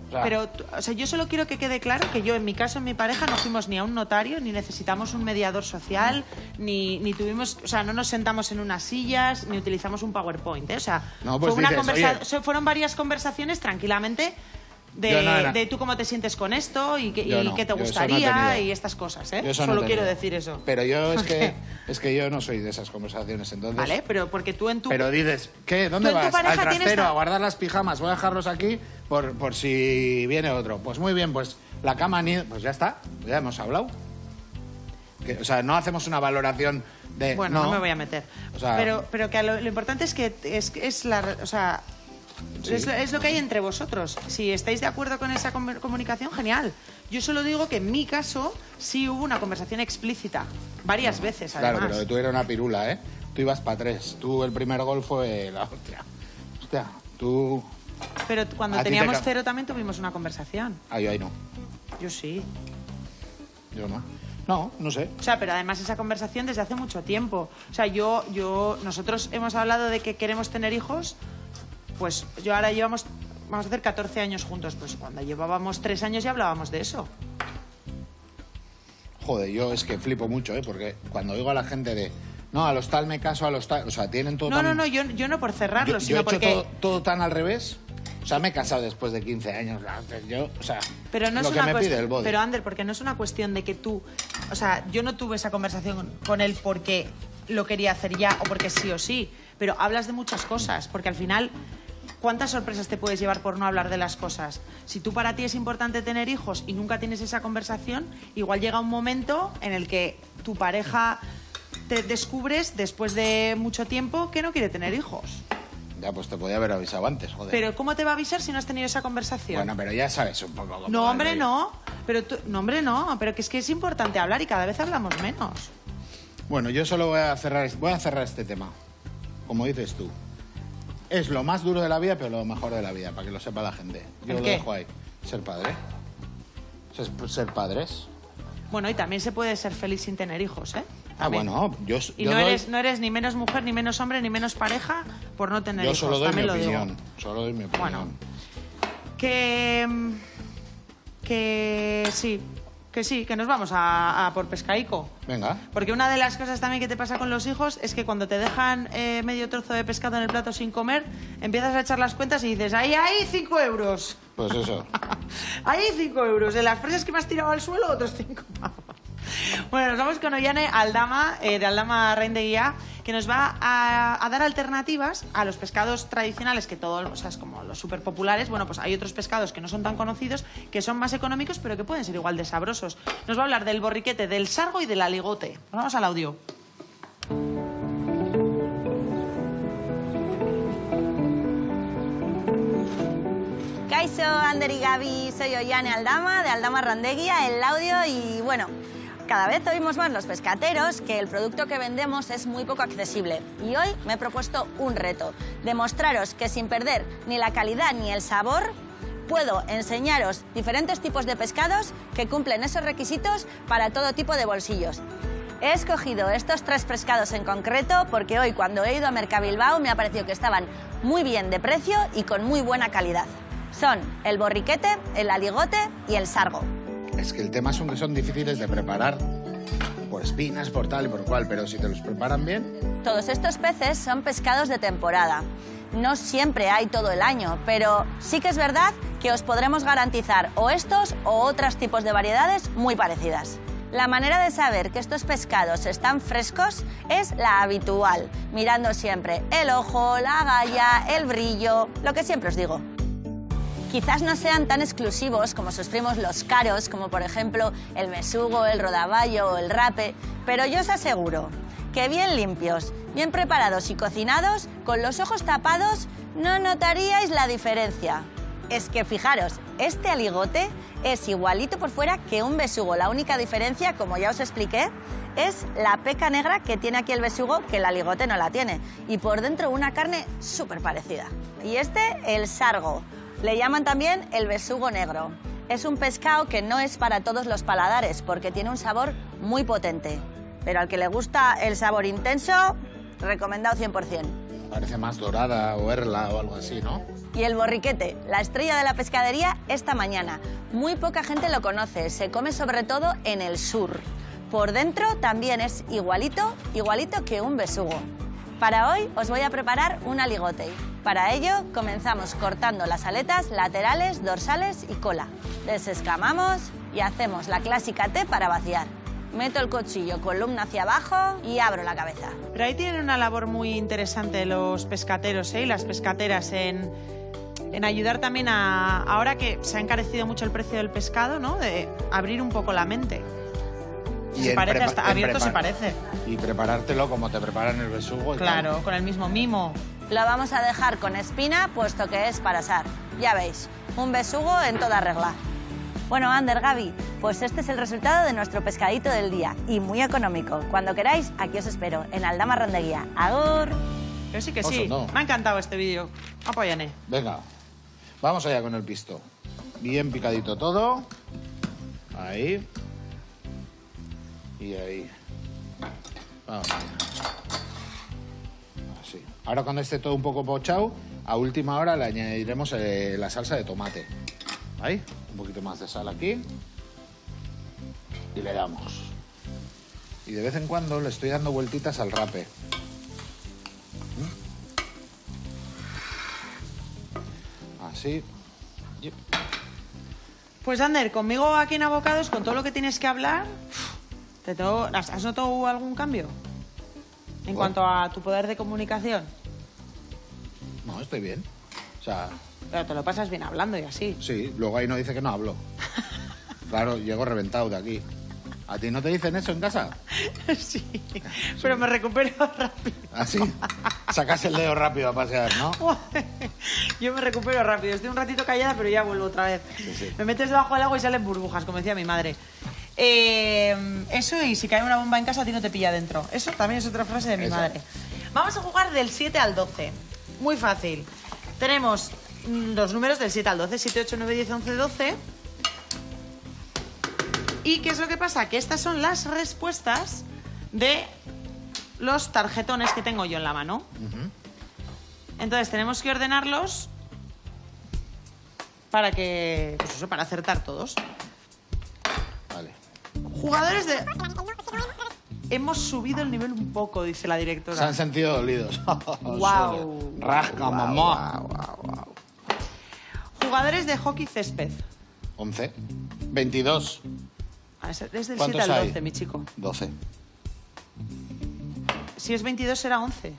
S1: o sea, yo solo quiero que quede claro que yo, en mi caso, en mi pareja, no fuimos ni a un notario, ni necesitamos un mediador social, ni tuvimos... O sea, no nos sentamos en unas sillas, ni utilizamos un PowerPoint, ¿eh? O sea,
S2: No, pues
S1: fue una
S2: dices,
S1: fueron varias conversaciones tranquilamente
S2: Yo no era-
S1: de tú cómo te sientes con esto y qué
S2: Yo no,
S1: te
S2: yo eso no he
S1: gustaría
S2: tenido.
S1: y estas cosas, ¿eh?
S2: yo eso no
S1: Solo
S2: he
S1: quiero
S2: tenido.
S1: decir eso.
S2: Pero yo es que yo no soy de esas conversaciones, entonces...
S1: Vale, pero porque tú en tu...
S2: Pero dices, ¿qué? ¿Dónde
S1: Tú en tu
S2: vas?
S1: pareja
S2: Al
S1: tienes
S2: trastero
S1: ta-
S2: a guardar las pijamas. Voy a dejarlos aquí por si viene otro. Pues muy bien, pues la cama ni... Pues ya está, ya hemos hablado. O sea, no hacemos una valoración de...
S1: Bueno, no me voy a meter.
S2: O sea-
S1: pero que lo importante es que es la... O sea,
S2: Sí.
S1: es lo que hay entre vosotros. Si estáis de acuerdo con esa comunicación, genial. Yo solo digo que en mi caso sí hubo una conversación explícita. Varias veces, además.
S2: Claro, pero tú eras una pirula, ¿eh? Tú ibas para 3. Tú el primer gol fue la hostia. Hostia, tú...
S1: Pero cuando
S2: A ti te
S1: teníamos
S2: ca-
S1: 0 también tuvimos una conversación.
S2: Ah, yo ahí no.
S1: Yo sí.
S2: Yo no. No, no sé.
S1: O sea, pero además esa conversación desde hace mucho tiempo. O sea, nosotros hemos hablado de que queremos tener hijos, pues yo ahora vamos a hacer 14 años juntos. Pues cuando llevábamos 3 años ya hablábamos de eso.
S2: Joder, yo es que flipo mucho, ¿eh? Porque cuando oigo a la gente de... No, a los tal me caso, a los tal... O sea, tienen todo tan...
S1: No, yo no por cerrarlo,
S2: Yo
S1: sino
S2: he hecho
S1: porque...
S2: todo tan al revés. O sea, me he casado después de 15 años. Yo, o sea,
S1: Pero no
S2: lo
S1: es
S2: que
S1: una
S2: me
S1: cuestión,
S2: pide el body.
S1: pero Ander, porque no es una cuestión de que tú, o sea, yo no tuve esa conversación con él porque lo quería hacer ya o porque sí o sí, pero hablas de muchas cosas, porque al final, ¿cuántas sorpresas te puedes llevar por no hablar de las cosas? Si tú para ti es importante tener hijos y nunca tienes esa conversación, igual llega un momento en el que tu pareja te descubres después de mucho tiempo que no quiere tener hijos.
S2: Ya, pues te podía haber avisado antes, joder.
S1: Pero ¿cómo te va a avisar si no has tenido esa conversación?
S2: Bueno, pero ya sabes un poco cómo
S1: No,
S2: va el
S1: hombre,
S2: rollo.
S1: no. Pero que es importante hablar y cada vez hablamos menos.
S2: Bueno, yo solo voy a cerrar este tema. Como dices tú. Es lo más duro de la vida, pero lo mejor de la vida, para que lo sepa la gente. Yo
S1: ¿El
S2: lo
S1: qué?
S2: dejo ahí. Ser padre. Ser padres.
S1: Bueno, y también se puede ser feliz sin tener hijos, ¿eh?
S2: Ah,
S1: También.
S2: bueno,
S1: Y
S2: yo
S1: no,
S2: doy-
S1: no eres ni menos mujer, ni menos hombre, ni menos pareja por no tener
S2: yo
S1: hijos.
S2: solo doy mi
S1: también lo digo.
S2: opinión. Solo doy mi opinión.
S1: Bueno. Que sí, que nos vamos a por pescaico.
S2: Venga.
S1: Porque una de las cosas también que te pasa con los hijos es que cuando te dejan medio trozo de pescado en el plato sin comer, empiezas a echar las cuentas y dices, ¡ahí, 5 euros!
S2: Pues eso.
S1: Ahí 5 euros. En las fresas que me has tirado al suelo, otros 5 pavos. Bueno, nos vamos con Ollane Aldama, de Aldama Rendeguía, que nos va a dar alternativas a los pescados tradicionales, que todos, o sea, es como los súper populares. Bueno, pues hay otros pescados que no son tan conocidos, que son más económicos, pero que pueden ser igual de sabrosos. Nos va a hablar del borriquete, del sargo y del aligote. Vamos al audio.
S3: Kaixo, Ander y Gaby, soy Ollane Aldama, de Aldama Randeguía, el audio y bueno, cada vez oímos más los pescateros que el producto que vendemos es muy poco accesible y hoy me he propuesto un reto, demostraros que sin perder ni la calidad ni el sabor puedo enseñaros diferentes tipos de pescados que cumplen esos requisitos para todo tipo de bolsillos. He escogido estos 3 pescados en concreto porque hoy cuando he ido a Mercabilbao me ha parecido que estaban muy bien de precio y con muy buena calidad. Son el borriquete, el aligote y el sargo.
S2: Es que el tema son que son difíciles de preparar. Por espinas, por tal y por cual, pero si te los preparan bien...
S3: Todos estos peces son pescados de temporada. no siempre hay todo el año, pero sí que es verdad que os podremos garantizar o estos o otros tipos de variedades muy parecidas. La manera de saber que estos pescados están frescos es la habitual, mirando siempre el ojo, la agalla, el brillo, lo que siempre os digo. Quizás no sean tan exclusivos como sus primos los caros, como por ejemplo el besugo, el rodaballo o el rape, pero yo os aseguro que bien limpios, bien preparados y cocinados, con los ojos tapados, no notaríais la diferencia. Es que fijaros, este aligote es igualito por fuera que un besugo. La única diferencia, como ya os expliqué, es la peca negra que tiene aquí el besugo, que el aligote no la tiene. Y por dentro una carne súper parecida. Y este, el sargo. Le llaman también el besugo negro. Es un pescado que no es para todos los paladares porque tiene un sabor muy potente. Pero al que le gusta el sabor intenso, recomendado 100%.
S2: Parece más dorada o erla o algo así, ¿no?
S3: Y el borriquete, la estrella de la pescadería esta mañana. Muy poca gente lo conoce, se come sobre todo en el sur. Por dentro también es igualito que un besugo. Para hoy os voy a preparar un aligote. Para ello comenzamos cortando las aletas laterales, dorsales y cola. Desescamamos y hacemos la clásica T para vaciar. Meto el cuchillo columna hacia abajo y abro la cabeza.
S1: Pero ahí tienen una labor muy interesante los pescateros, y las pescateras en ayudar también a, ahora que se ha encarecido mucho el precio del pescado, ¿no? De abrir un poco la mente.
S2: Y
S1: Se parece, hasta abierto se parece.
S2: Y preparártelo como te preparan el besugo.
S1: Claro, con el mismo mimo.
S3: Lo vamos a dejar con espina, puesto que es para asar. Ya veis, un besugo en toda regla. Bueno, Ander, Gaby, pues este es el resultado de nuestro pescadito del día y muy económico. Cuando queráis, aquí os espero, en Aldama Randeguía. ¡Agur!
S1: Yo sí que
S2: Oso,
S1: sí.
S2: no.
S1: Me ha encantado este vídeo. Apóyane.
S2: Venga, vamos allá con el pisto. Bien picadito todo. Ahí. Y ahí. Vamos allá. Así. Ahora cuando esté todo un poco pochado, a última hora le añadiremos la salsa de tomate. Ahí, un poquito más de sal aquí. Y le damos. Y de vez en cuando le estoy dando vueltitas al rape. Así. Yep.
S1: Pues Ander, conmigo aquí en Abocados, con todo lo que tienes que hablar, ¿has notado algún cambio? En cuanto a tu poder de comunicación.
S2: No, estoy bien. O sea,
S1: Pero te lo pasas bien hablando y así.
S2: sí, luego ahí no dice que no hablo. Claro, llego reventado de aquí. ¿A ti no te dicen eso en casa?
S1: Sí, pero me recupero rápido.
S2: ¿Así? Sacas el dedo rápido a pasear, ¿no?
S1: Yo me recupero rápido. Estoy un ratito callada, pero ya vuelvo otra vez.
S2: Sí, sí.
S1: Me metes debajo del agua y salen burbujas, como decía mi madre. Eso, y si cae una bomba en casa, a ti no te pilla dentro. Eso también es otra frase de mi madre. Vamos a jugar del 7 al 12. Muy fácil. Tenemos los números del 7 al 12. 7, 8, 9, 10, 11, 12. ¿Y qué es lo que pasa? Que estas son las respuestas de los tarjetones que tengo yo en la mano. Entonces tenemos que ordenarlos para que, pues eso, para acertar todos.
S2: Vale.
S1: Jugadores de... Hemos subido el nivel un poco, dice la directora.
S2: Se han sentido dolidos.
S1: Guau.
S2: Rasca, mamá.
S1: Jugadores de hockey césped.
S2: 11. 22.
S1: Es del 7
S2: ¿Cuántos
S1: al
S2: hay?
S1: 12, mi chico.
S2: 12.
S1: Si es 22 será 11.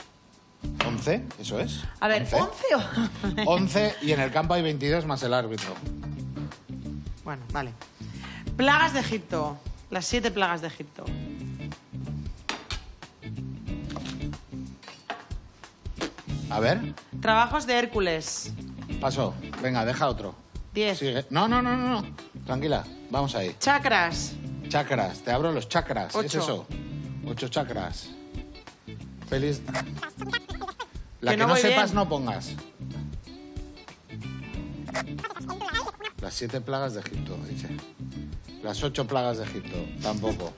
S2: 11, eso es.
S1: A ver,
S2: 11.
S1: 11 o...
S2: 11 y en el campo hay 22 más el árbitro.
S1: Bueno, vale. Plagas de Egipto. Las 7 plagas de Egipto.
S2: A ver,
S1: Trabajos de Hércules.
S2: paso. Venga, deja otro.
S1: 10.
S2: Sigue. No. Tranquila, vamos ahí.
S1: Chakras.
S2: Chakras, te abro los chakras. ¿Es
S1: 8.
S2: eso? 8 chakras. Feliz. La
S1: Que
S2: que
S1: no
S2: no
S1: voy
S2: sepas
S1: bien.
S2: no pongas. Las 7 plagas de Egipto, dice. Las 8 plagas de Egipto, tampoco.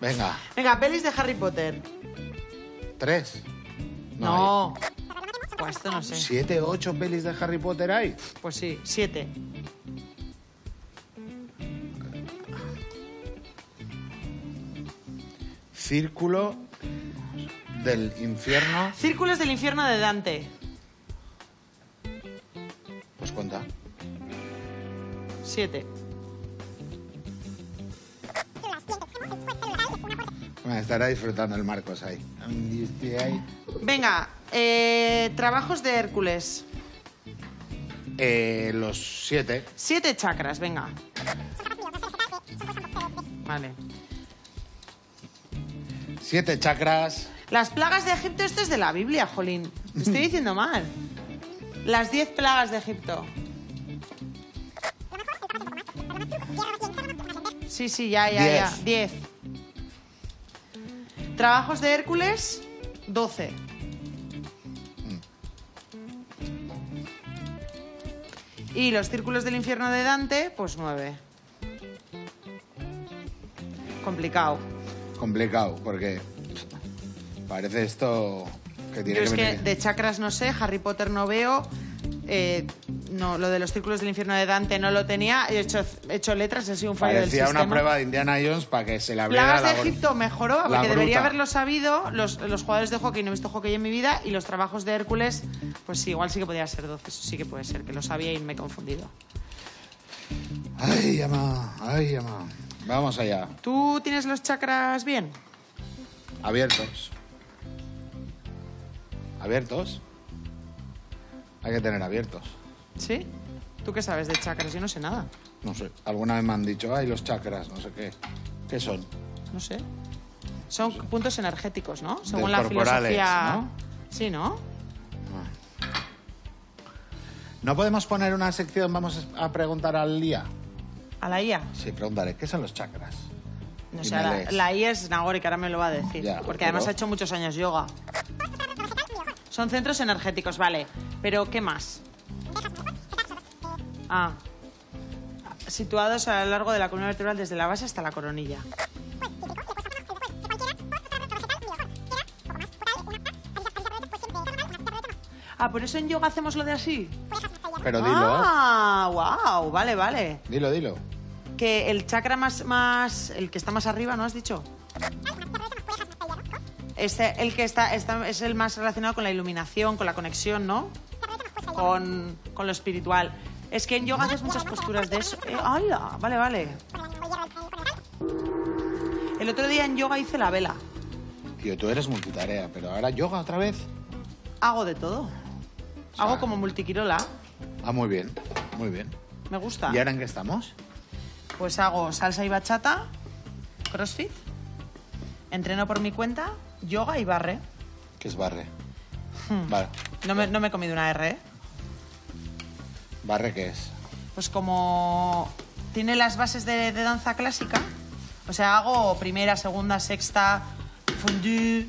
S2: Venga,
S1: Venga, pelis de Harry Potter.
S2: 3.
S1: No. Pues esto no sé.
S2: 7, 8 pelis de Harry Potter hay.
S1: Pues sí, 7.
S2: Círculo del infierno.
S1: Círculos del infierno de Dante.
S2: Pues cuenta.
S1: 7.
S2: Bueno, estará disfrutando el Marcos ahí.
S1: Venga, trabajos de Hércules.
S2: Los 7.
S1: 7 chakras, venga. Vale.
S2: 7 chakras.
S1: Las plagas de Egipto, esto es de la Biblia, jolín. Me estoy diciendo mal. Las 10 plagas de Egipto. Sí, ya. 10. Trabajos de Hércules, 12. Y los círculos del infierno de Dante, pues 9. Complicado.
S2: Complicado, porque parece esto que tiene
S1: Yo es que
S2: venir.
S1: de chakras no sé, Harry Potter no veo. No, lo de los círculos del infierno de Dante no lo tenía. He hecho letras, ha sido un fallo del
S2: Parecía
S1: sistema.
S2: una prueba de Indiana Jones para que se le abriera
S1: Plagas de
S2: la
S1: Egipto mejoró,
S2: la
S1: porque debería
S2: gruta.
S1: haberlo sabido. Los jugadores de hockey, no he visto hockey en mi vida. Y los trabajos de Hércules, pues sí, igual sí que podía ser 12. Eso sí que puede ser, que lo sabía y me he confundido.
S2: Ay, ama. Vamos allá.
S1: ¿Tú tienes los chakras bien?
S2: Abiertos. ¿Abiertos? Hay que tener abiertos.
S1: ¿Sí? ¿Tú qué sabes de chakras? Yo no sé nada.
S2: No sé. Alguna vez me han dicho, ay, los chakras, no sé qué. ¿Qué son?
S1: No sé. Son puntos energéticos, ¿no? Según la
S2: corporales,
S1: filosofía.
S2: ¿no?
S1: Sí, ¿no?
S2: ¿No podemos poner una sección, vamos a preguntar al día?
S1: A la IA.
S2: Sí, preguntaré, ¿qué son los chakras?
S1: No
S2: Y
S1: sé,
S2: me
S1: la,
S2: lees.
S1: la IA es Nagori, que ahora me lo va a decir.
S2: Ya,
S1: porque
S2: pero-
S1: además ha hecho muchos años yoga. Son centros energéticos, vale. Pero, ¿qué más? Ah. Situados a lo largo de la columna vertebral desde la base hasta la coronilla. Ah, ¿por eso en yoga hacemos lo de así?
S2: Pero dilo,
S1: Ah, wow, vale.
S2: dilo.
S1: Que el chakra el que está más arriba, ¿no has dicho? El que está es el más relacionado con la iluminación, con la conexión, ¿no? Con lo espiritual. Es que en yoga haces muchas posturas de eso. ¡Hala! Vale. El otro día en yoga hice la vela.
S2: Tío, tú eres multitarea, pero ahora yoga otra vez.
S1: Hago de todo. Hago como multiquirola.
S2: Ah, muy bien.
S1: Me gusta.
S2: ¿Y ahora en qué estamos?
S1: Pues hago salsa y bachata, crossfit, entreno por mi cuenta, yoga y barre.
S2: ¿Qué es barre? Vale.
S1: No me he comido una R, ¿eh?
S2: ¿Barre qué es?
S1: Pues como tiene las bases de danza clásica, o sea, hago primera, segunda, sexta, fondue.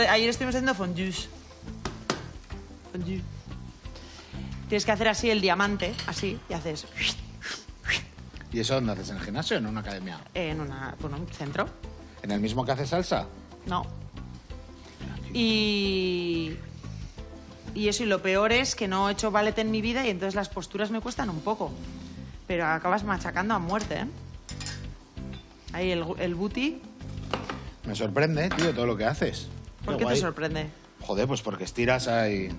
S1: Ayer estuvimos haciendo fondues. Fondue. Tienes que hacer así el diamante, así, y haces
S2: ¿Y eso dónde haces? ¿En el gimnasio o en una academia?
S1: en un centro.
S2: ¿En el mismo que hace salsa?
S1: No. Y eso, y lo peor es que no he hecho ballet en mi vida y entonces las posturas me cuestan un poco. Pero acabas machacando a muerte, ¿eh? Ahí el booty.
S2: Me sorprende, tío, todo lo que haces.
S1: ¿Por qué te sorprende?
S2: Joder, pues porque estiras ahí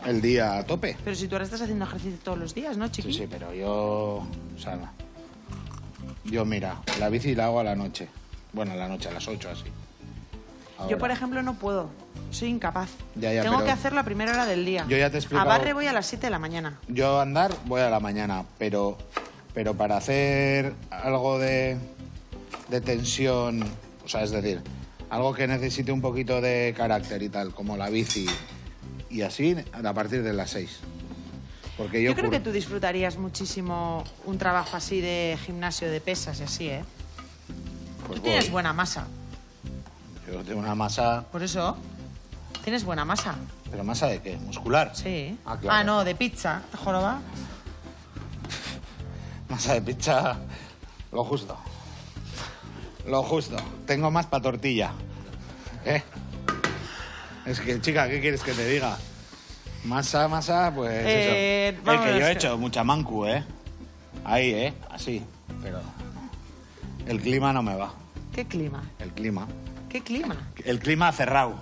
S2: el día a tope.
S1: Pero si tú ahora estás haciendo ejercicio todos los días, ¿no, chiqui?
S2: Sí, pero yo... O sea, yo, mira, la bici la hago a la noche. Bueno, a la noche, a las 8 así. Ahora.
S1: Yo, por ejemplo, no puedo. Soy incapaz.
S2: Ya,
S1: Tengo
S2: pero-
S1: que hacerlo a primera hora del día.
S2: Yo ya te he explicado-
S1: A barre voy a las 7 de la mañana.
S2: Yo a andar voy a la mañana, pero para hacer algo de tensión, o sea, es decir, algo que necesite un poquito de carácter y tal, como la bici y así, a partir de las 6. Porque
S1: Yo creo que tú disfrutarías muchísimo un trabajo así de gimnasio de pesas y así, ¿eh?
S2: pues
S1: Tú tienes
S2: voy.
S1: buena masa.
S2: Yo tengo una masa,
S1: Por eso, tienes buena masa.
S2: ¿pero masa de qué? ¿Muscular?
S1: Sí.
S2: Ah, claro.
S1: No, de pizza, joroba.
S2: Masa de pizza, lo justo. Lo justo. Tengo más para tortilla. ¿Eh? Es que, chica, ¿qué quieres que te diga? Masa, pues eso.
S1: vámonos,
S2: Que yo he
S1: que-
S2: hecho mucha mancu, ¿eh? Ahí, así. Pero el clima no me va.
S1: ¿Qué clima?
S2: El clima.
S1: ¿Qué clima?
S2: El clima cerrado.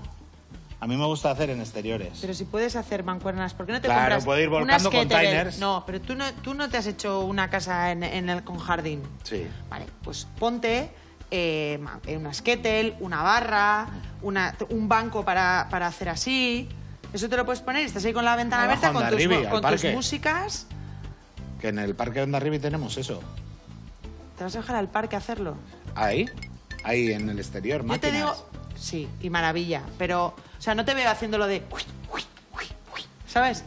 S2: A mí me gusta hacer en exteriores.
S1: Pero si puedes hacer mancuernas, ¿por qué no te
S2: Claro,
S1: compras
S2: puedo ir volcando
S1: unas Kettlebell?
S2: containers.
S1: No, pero tú no te has hecho una casa con jardín.
S2: Sí.
S1: Vale, pues ponte unas kettle, una barra, un banco para hacer así. Eso te lo puedes poner y estás ahí con la ventana
S2: Abajo
S1: abierta
S2: Hondarribia,
S1: con
S2: al
S1: tus
S2: parque.
S1: músicas.
S2: Que en el parque de Hondarribia tenemos eso.
S1: ¿Te vas a dejar al parque a hacerlo?
S2: Ahí en el exterior,
S1: Yo
S2: máquinas.
S1: te digo, sí, y maravilla, pero, o sea, no te veo haciéndolo de... ¿Sabes?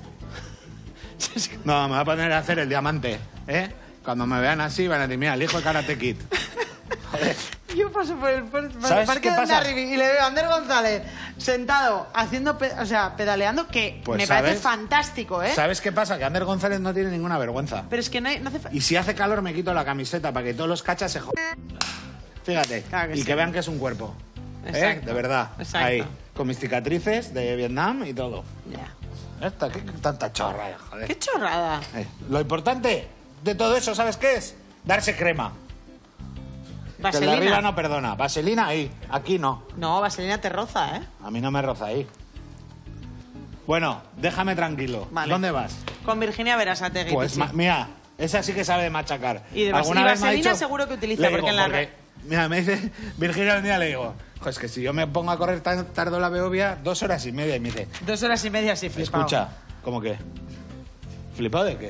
S2: No, me voy a poner a hacer el diamante, ¿eh? Cuando me vean así van a decir, mira, el hijo de Karate Kid. Joder.
S1: Yo paso por el
S2: ¿Sabes
S1: parque
S2: qué
S1: de
S2: pasa?
S1: Hondarribia y le veo a Ander González sentado, haciendo, pedaleando, que
S2: Pues,
S1: me parece
S2: ¿sabes?
S1: fantástico, ¿eh?
S2: ¿Sabes qué pasa? Que Ander González no tiene ninguna vergüenza.
S1: Pero es que no hace falta...
S2: Y si hace calor me quito la camiseta para que todos los cachas se jodan. Fíjate.
S1: Claro que
S2: y
S1: sí.
S2: que vean que es un cuerpo.
S1: Exacto.
S2: De verdad.
S1: Exacto.
S2: Ahí. Con mis cicatrices de Vietnam y todo.
S1: Ya.
S2: ¿Qué tanta chorra, joder?
S1: ¡Qué chorrada!
S2: Lo importante de todo eso, ¿sabes qué es? Darse crema. Que el de
S1: ¿Vaselina?
S2: arriba no perdona. Vaselina ahí. Aquí no.
S1: No, vaselina te roza, ¿eh?
S2: A mí no me roza ahí. Bueno, déjame tranquilo.
S1: Vale.
S2: ¿Dónde vas?
S1: Con Virginia Berasategui.
S2: Pues
S1: sí.
S2: mira, esa sí que sabe de machacar.
S1: Y de
S2: ¿Alguna
S1: y
S2: vez me ha
S1: vaselina
S2: dicho-
S1: seguro que utiliza,
S2: Le
S1: porque
S2: digo,
S1: en la...
S2: mira, me dice Virginia un día, le digo, es que si yo me pongo a correr tan tarde la Beovia, 2 horas y media, y me dice,
S1: 2 horas y media sí, flipado.
S2: escucha, ¿cómo qué? ¿Flipado de qué?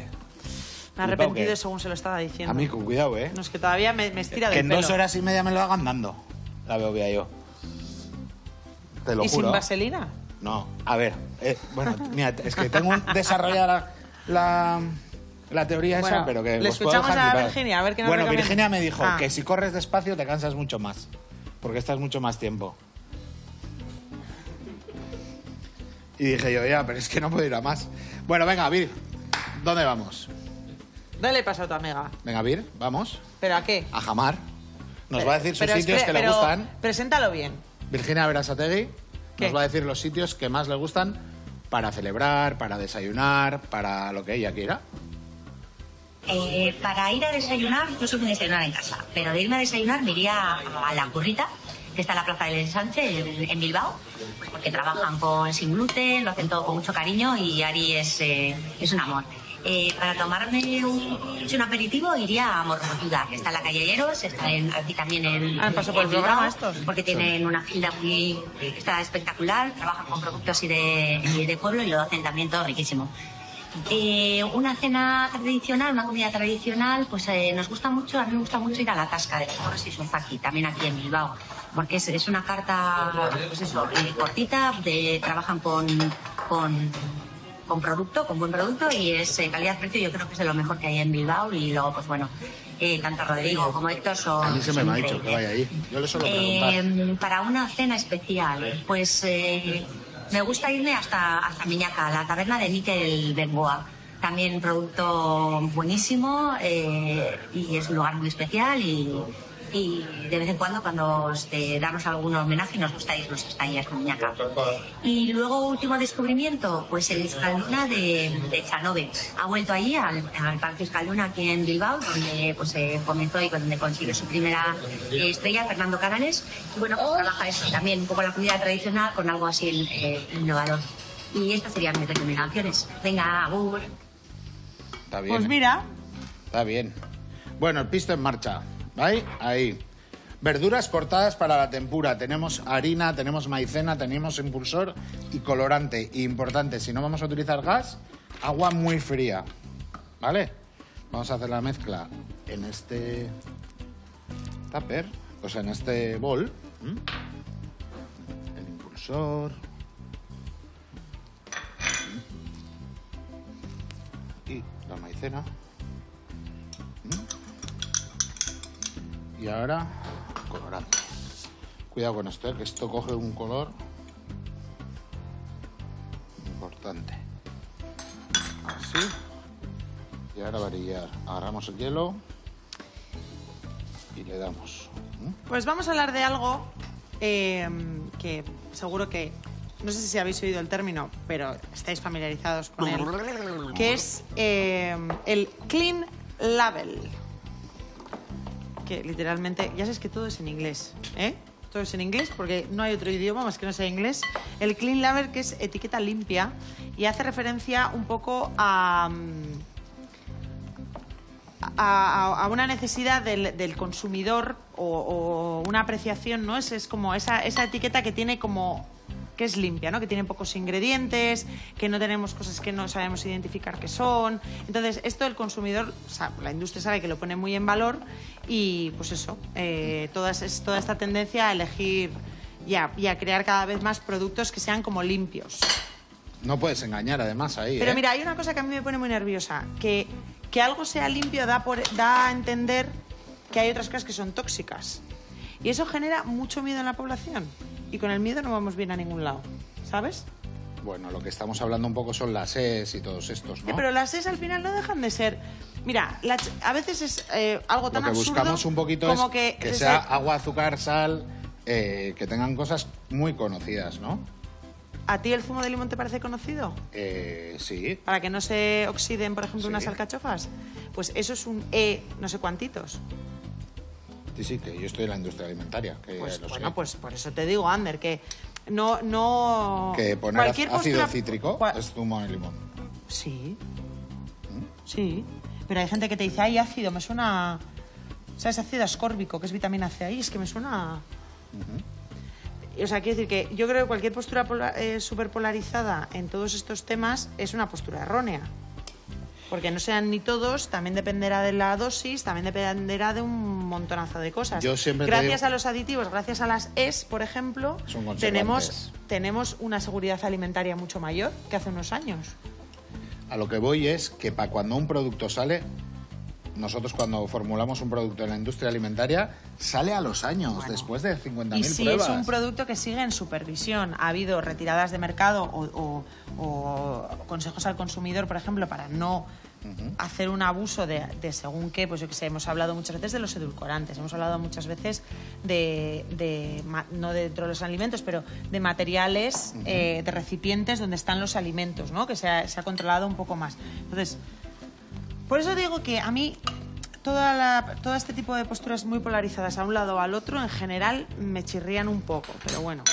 S1: Me ha
S2: flipado
S1: arrepentido
S2: qué?
S1: según se lo estaba diciendo.
S2: A mí, con cuidado, ¿eh?
S1: No, es que todavía me estira
S2: Que
S1: del
S2: en
S1: pelo.
S2: 2 horas y media me lo hagan dando, la Beovia yo. Te lo
S1: ¿Y
S2: juro.
S1: sin vaselina?
S2: No, a ver, bueno, mira, es que tengo desarrollada la teoría esa,
S1: Bueno,
S2: pero que
S1: le
S2: os puedo
S1: escuchamos
S2: dejar
S1: a
S2: flipados.
S1: Virginia, a ver qué nos
S2: Bueno,
S1: recomienda.
S2: Virginia me dijo
S1: Ah.
S2: que si corres despacio te cansas mucho más, porque estás mucho más tiempo. Y dije yo, ya, pero es que no puedo ir a más. Bueno, venga, Vir, ¿dónde vamos?
S1: Dale paso a tu amiga.
S2: Venga, Vir, vamos
S1: ¿Pero a qué?
S2: a Jamar. Nos va a decir sus
S1: Pero
S2: sitios que le
S1: pero
S2: gustan.
S1: Preséntalo bien.
S2: Virginia Berasategui
S1: ¿Qué?
S2: nos va a decir los sitios que más le gustan para celebrar, para desayunar, para lo que ella quiera.
S6: Para ir a desayunar, yo soy de desayunar en casa, pero de irme a desayunar me iría a La Currita, que está en la Plaza del Ensanche, en Bilbao, porque trabajan con sin gluten, lo hacen todo con mucho cariño y Ari es un amor. Para tomarme un aperitivo iría a Morrotuda, que está en la calle Lleros, está aquí también en
S1: paso por el
S6: Bilbao,
S1: programa estos.
S6: porque tienen una agenda muy está espectacular, trabajan con productos y de pueblo y lo hacen también todo riquísimo. Una cena tradicional, una comida tradicional, pues nos gusta mucho, a mí me gusta mucho ir a la Tasca de Torres y Sofaki, también aquí en Bilbao, porque es una carta, pues eso, cortita, trabajan con producto, con buen producto y es calidad-precio, yo creo que es de lo mejor que hay en Bilbao y luego, pues bueno, tanto Rodrigo como Héctor son...
S2: A mí siempre me ha dicho
S6: increíbles.
S2: que vaya ahí. Yo le suelo preguntar.
S6: Para una cena especial, pues me gusta irme hasta Miñaca, a la taberna de Miquel Bengoa. También producto buenísimo y es un lugar muy especial y de vez en cuando damos algún homenaje nos gusta irnos hasta ahí, hasta Miñaca. Y luego, último descubrimiento, pues el Euskalduna de Chanove. Ha vuelto allí al Parque Euskalduna aquí en Bilbao, donde pues comenzó y donde consiguió su primera estrella, Fernando Canales. Y bueno, pues trabaja eso también, un poco la comida tradicional con algo así innovador. Y estas serían mis recomendaciones. Venga, agur.
S2: Está bien.
S1: Pues mira,
S2: Está bien. Bueno, el pisto en marcha. ¿Ahí? Ahí. Verduras cortadas para la tempura. Tenemos harina, tenemos maicena, tenemos impulsor y colorante. Y importante, si no vamos a utilizar gas, agua muy fría. ¿Vale? Vamos a hacer la mezcla en este tupper, o sea, en este bol. El impulsor. Y la maicena. Y ahora, colorante. Cuidado con esto, que esto coge un color importante. Así. Y ahora varillar. Agarramos el hielo y le damos.
S1: pues vamos a hablar de algo que seguro que... No sé si habéis oído el término, pero estáis familiarizados con él. Que es el Clean Label. Que literalmente, ya sabes que todo es en inglés, ¿eh? todo es en inglés porque no hay otro idioma más que no sea inglés. El Clean Label, que es etiqueta limpia y hace referencia un poco a una necesidad del consumidor o una apreciación, ¿no? Es como esa etiqueta que tiene como que es limpia, ¿no? Que tiene pocos ingredientes, que no tenemos cosas que no sabemos identificar qué son. Entonces, esto el consumidor, la industria sabe que lo pone muy en valor y, pues eso, toda esta tendencia a elegir y a crear cada vez más productos que sean como limpios.
S2: No puedes engañar, además, ahí,
S1: Pero mira, hay una cosa que a mí me pone muy nerviosa, que algo sea limpio da a entender que hay otras cosas que son tóxicas. Y eso genera mucho miedo en la población. Y con el miedo no vamos bien a ningún lado, ¿sabes?
S2: Bueno, lo que estamos hablando un poco son las SES y todos estos, ¿no?
S1: Sí, pero las SES al final no dejan de ser... Mira, a veces es algo tan absurdo...
S2: Lo que buscamos un poquito
S1: como
S2: es que sea agua, azúcar, sal, que tengan cosas muy conocidas, ¿no?
S1: ¿A ti el zumo de limón te parece conocido?
S2: Sí.
S1: Para que no se oxiden, por ejemplo, unas alcachofas. Pues eso es un no sé cuantitos.
S2: Sí, que yo estoy en la industria alimentaria. Que
S1: pues
S2: lo
S1: bueno,
S2: sé.
S1: pues por eso te digo, Ander, que no...
S2: Que poner
S1: cualquier
S2: ácido
S1: postura-
S2: cítrico es zumo de limón.
S1: Sí. Sí. Pero hay gente que te dice, ay, ácido, me suena... ¿Sabes? Ácido ascórbico, que es vitamina C. Ay, es que me suena... O sea, quiero decir que yo creo que cualquier postura súper polarizada en todos estos temas es una postura errónea. Porque no sean ni todos, también dependerá de la dosis, también dependerá de un montonazo de cosas.
S2: Yo siempre te
S1: gracias
S2: digo-
S1: a los aditivos, gracias a las ES, por ejemplo,
S2: Son conservantes.
S1: tenemos una seguridad alimentaria mucho mayor que hace unos años.
S2: A lo que voy es que para cuando un producto sale, nosotros cuando formulamos un producto en la industria alimentaria, sale a los años,
S1: Bueno.
S2: después de 50.000
S1: Y si
S2: pruebas.
S1: es un producto que sigue en supervisión, ha habido retiradas de mercado o consejos al consumidor, por ejemplo, para no hacer un abuso de según qué, pues yo que sé, hemos hablado muchas veces de los edulcorantes, hemos hablado muchas veces no dentro de los alimentos, pero de materiales, de recipientes donde están los alimentos, ¿no? Que se ha controlado un poco más. Entonces, por eso digo que a mí todo este tipo de posturas muy polarizadas a un lado o al otro, en general, me chirrían un poco, pero bueno.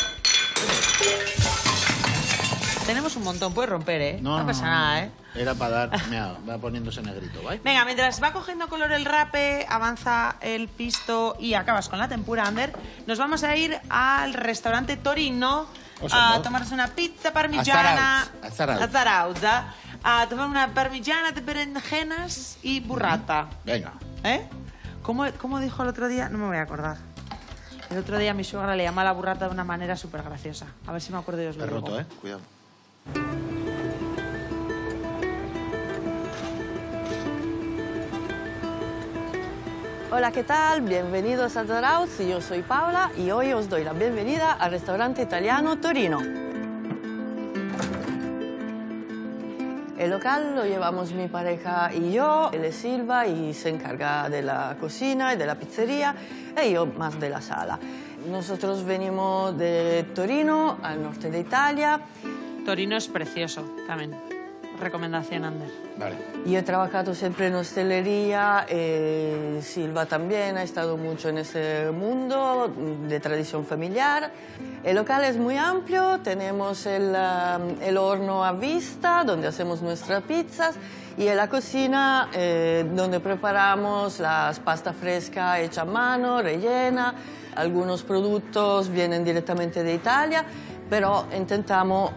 S1: Tenemos un montón, puedes romper, ¿eh? No pasa nada, ¿eh?
S2: Era para dar... Mira, va poniéndose negrito, ¿vale?
S1: Venga, mientras va cogiendo color el rape, avanza el pisto y acabas con la tempura, Ander, nos vamos a ir al restaurante Torino a tomarnos una pizza parmigiana...
S2: A Zarauz.
S1: A Zarauz, a tomar una parmigiana de berenjenas y burrata.
S2: Venga.
S1: ¿Eh? ¿Cómo dijo el otro día? No me voy a acordar. El otro día mi suegra le llama a la burrata de una manera súper graciosa. A ver si me acuerdo y os lo
S2: He
S1: digo.
S2: roto, ¿eh? Cuidado.
S4: Hola, ¿qué tal? Bienvenidos a Zarauz, yo soy Paola y hoy os doy la bienvenida al restaurante italiano Torino. El local lo llevamos mi pareja y yo, él es Silva y se encarga de la cocina y de la pizzería y yo más de la sala. Nosotros venimos de Torino, al norte de Italia.
S1: Torino es precioso también. Recomendación, Ander.
S2: Vale.
S4: Yo he trabajado siempre en hostelería, Silva también ha estado mucho en ese mundo de tradición familiar. El local es muy amplio, tenemos el horno a vista donde hacemos nuestras pizzas y en la cocina donde preparamos las pasta fresca hecha a mano, rellena. Algunos productos vienen directamente de Italia, pero intentamos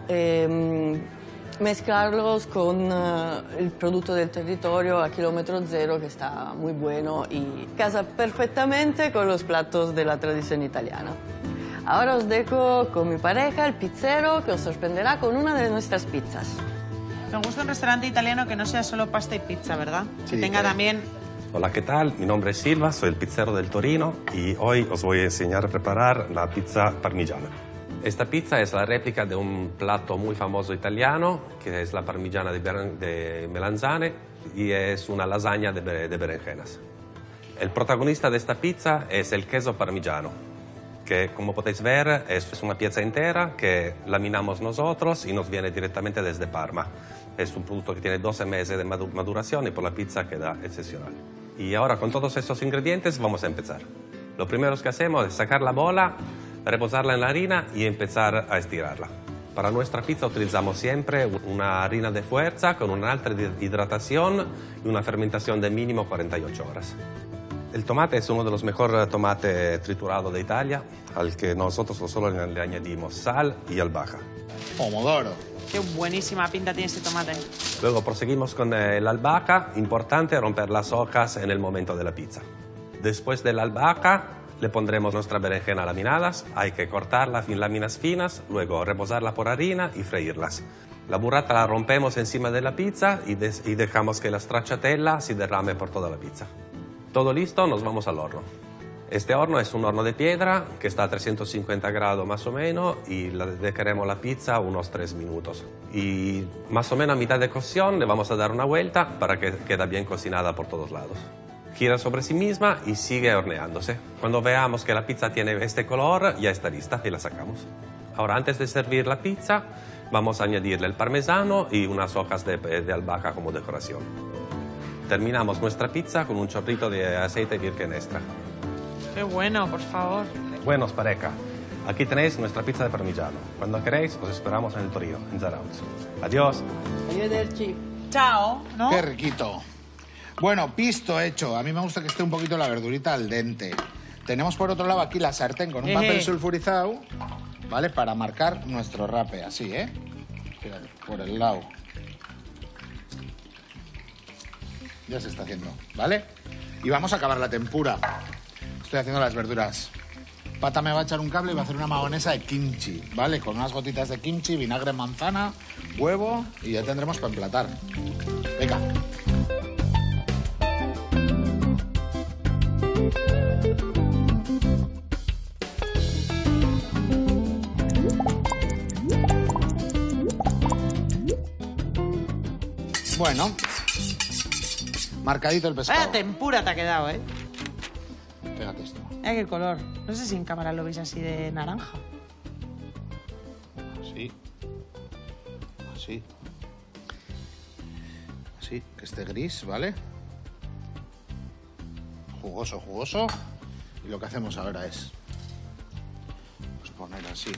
S4: mezclarlos con el producto del territorio a kilómetro cero, que está muy bueno y casa perfectamente con los platos de la tradición italiana. Ahora os dejo con mi pareja, el pizzero, que os sorprenderá con una de nuestras pizzas.
S1: Me gusta un restaurante italiano que no sea solo pasta y pizza, ¿verdad?
S2: Sí,
S1: que tenga
S2: claro.
S1: también...
S7: Hola, ¿qué tal? Mi nombre es Silva, soy el pizzero del Torino y hoy os voy a enseñar a preparar la pizza parmigiana. Esta pizza es la réplica de un plato muy famoso italiano, que es la parmigiana de melanzane y es una lasaña de berenjenas. El protagonista de esta pizza es el queso parmigiano, que como podéis ver es una pieza entera que laminamos nosotros y nos viene directamente desde Parma. Es un producto que tiene 12 meses de maduración y por la pizza queda excepcional. Y ahora con todos estos ingredientes vamos a empezar. Lo primero que hacemos es sacar la bola reposarla en la harina y empezar a estirarla. Para nuestra pizza utilizamos siempre una harina de fuerza con una alta hidratación y una fermentación de mínimo 48 horas. El tomate es uno de los mejores tomates triturados de Italia, al que nosotros solo le añadimos sal y albahaca.
S2: Pomodoro.
S1: Qué buenísima pinta tiene este tomate.
S7: Luego proseguimos con la albahaca. Importante romper las hojas en el momento de la pizza. Después de la albahaca le pondremos nuestra berenjena laminadas. Hay que cortarla en láminas finas, luego reposarla por harina y freírlas. La burrata la rompemos encima de la pizza y dejamos que la stracciatella se derrame por toda la pizza. Todo listo, nos vamos al horno. Este horno es un horno de piedra que está a 350 grados más o menos y dejaremos la pizza unos 3 minutos. Y más o menos a mitad de cocción le vamos a dar una vuelta para que quede bien cocinada por todos lados. Gira sobre sí misma y sigue horneándose. Cuando veamos que la pizza tiene este color, ya está lista y la sacamos. Ahora, antes de servir la pizza, vamos a añadirle el parmesano y unas hojas de albahaca como decoración. Terminamos nuestra pizza con un chorrito de aceite virgen extra.
S1: Qué bueno, por favor.
S7: Buenos, pareja. Aquí tenéis nuestra pizza de parmigiano. Cuando queréis, os esperamos en el Torino, en Zarauz. Adiós.
S4: Arrivederci.
S1: Chao, ¿no?
S2: Qué riquito. Bueno, pisto hecho. A mí me gusta que esté un poquito la verdurita al dente. Tenemos por otro lado aquí la sartén con un papel sulfurizado, ¿vale? Para marcar nuestro rape, así, ¿eh? Fíjate, por el lado. Ya se está haciendo, ¿vale? Y vamos a acabar la tempura. Estoy haciendo las verduras. Pata me va a echar un cable y va a hacer una mahonesa de kimchi, ¿vale? Con unas gotitas de kimchi, vinagre, manzana, huevo y ya tendremos para emplatar. Venga. Bueno, marcadito el pescado.
S1: Vaya tempura te ha quedado, ¿eh?
S2: Fíjate esto.
S1: Mira qué color. No sé si en cámara lo veis así de naranja.
S2: Así. Así. Así, que esté gris, ¿vale? Jugoso, jugoso. Y lo que hacemos ahora es pues poner así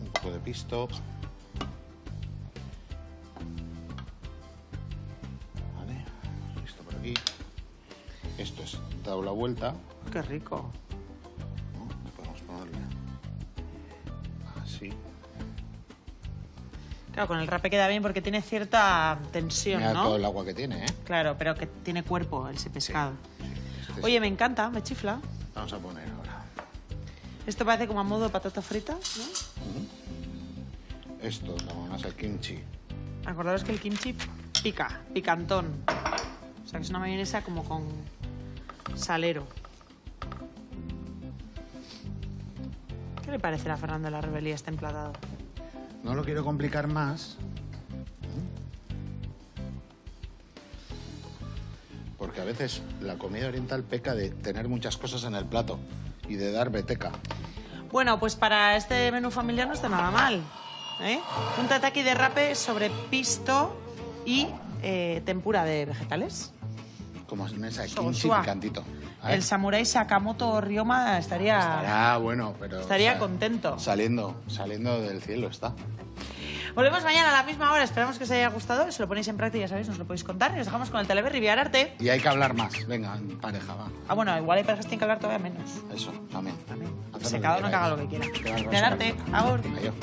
S2: un poco de pisto. Vale, listo por aquí. Esto es dado la vuelta.
S1: Qué rico.
S2: ¿No? Podemos ponerle así.
S1: Claro, con el rape queda bien porque tiene cierta tensión,
S2: Mira
S1: ¿no?
S2: todo el agua que tiene, ¿eh?
S1: Claro, pero que tiene cuerpo ese pescado.
S2: Este
S1: Oye, me encanta, me chifla.
S2: Vamos a poner ahora.
S1: Esto parece como a modo de patata frita, ¿no?
S2: Esto, vamos a hacer kimchi.
S1: Acordaros que el kimchi pica, picantón. O sea, que es una mayonesa como con salero. ¿Qué le parece a Fernando de la Rebelía este emplatado?
S2: No lo quiero complicar más. Porque a veces la comida oriental peca de tener muchas cosas en el plato y de dar beteca.
S1: Bueno, pues para este menú familiar no está nada mal, ¿eh? Un tataki de rape sobre pisto y tempura de vegetales.
S2: Como en esa kimchi
S1: Sogosua.
S2: picantito. A ver.
S1: El samurái Sakamoto Ryoma estaría
S2: Bueno, pero...
S1: estaría contento.
S2: Saliendo del cielo está.
S1: Volvemos mañana a la misma hora. Esperamos que os haya gustado. Si lo ponéis en práctica, ya sabéis, nos lo podéis contar. Y os dejamos con el Teleberri Viararte.
S2: Y hay que hablar más. Venga, en pareja, va.
S1: Ah, bueno, igual hay parejas que tienen que hablar todavía menos.
S2: Eso, también.
S1: También.
S2: Haced
S1: Se cada uno que haga
S2: queráis.
S1: lo que quiera.
S2: Quedaos con
S1: Viararte.
S2: esa
S1: Agur.
S2: Adiós.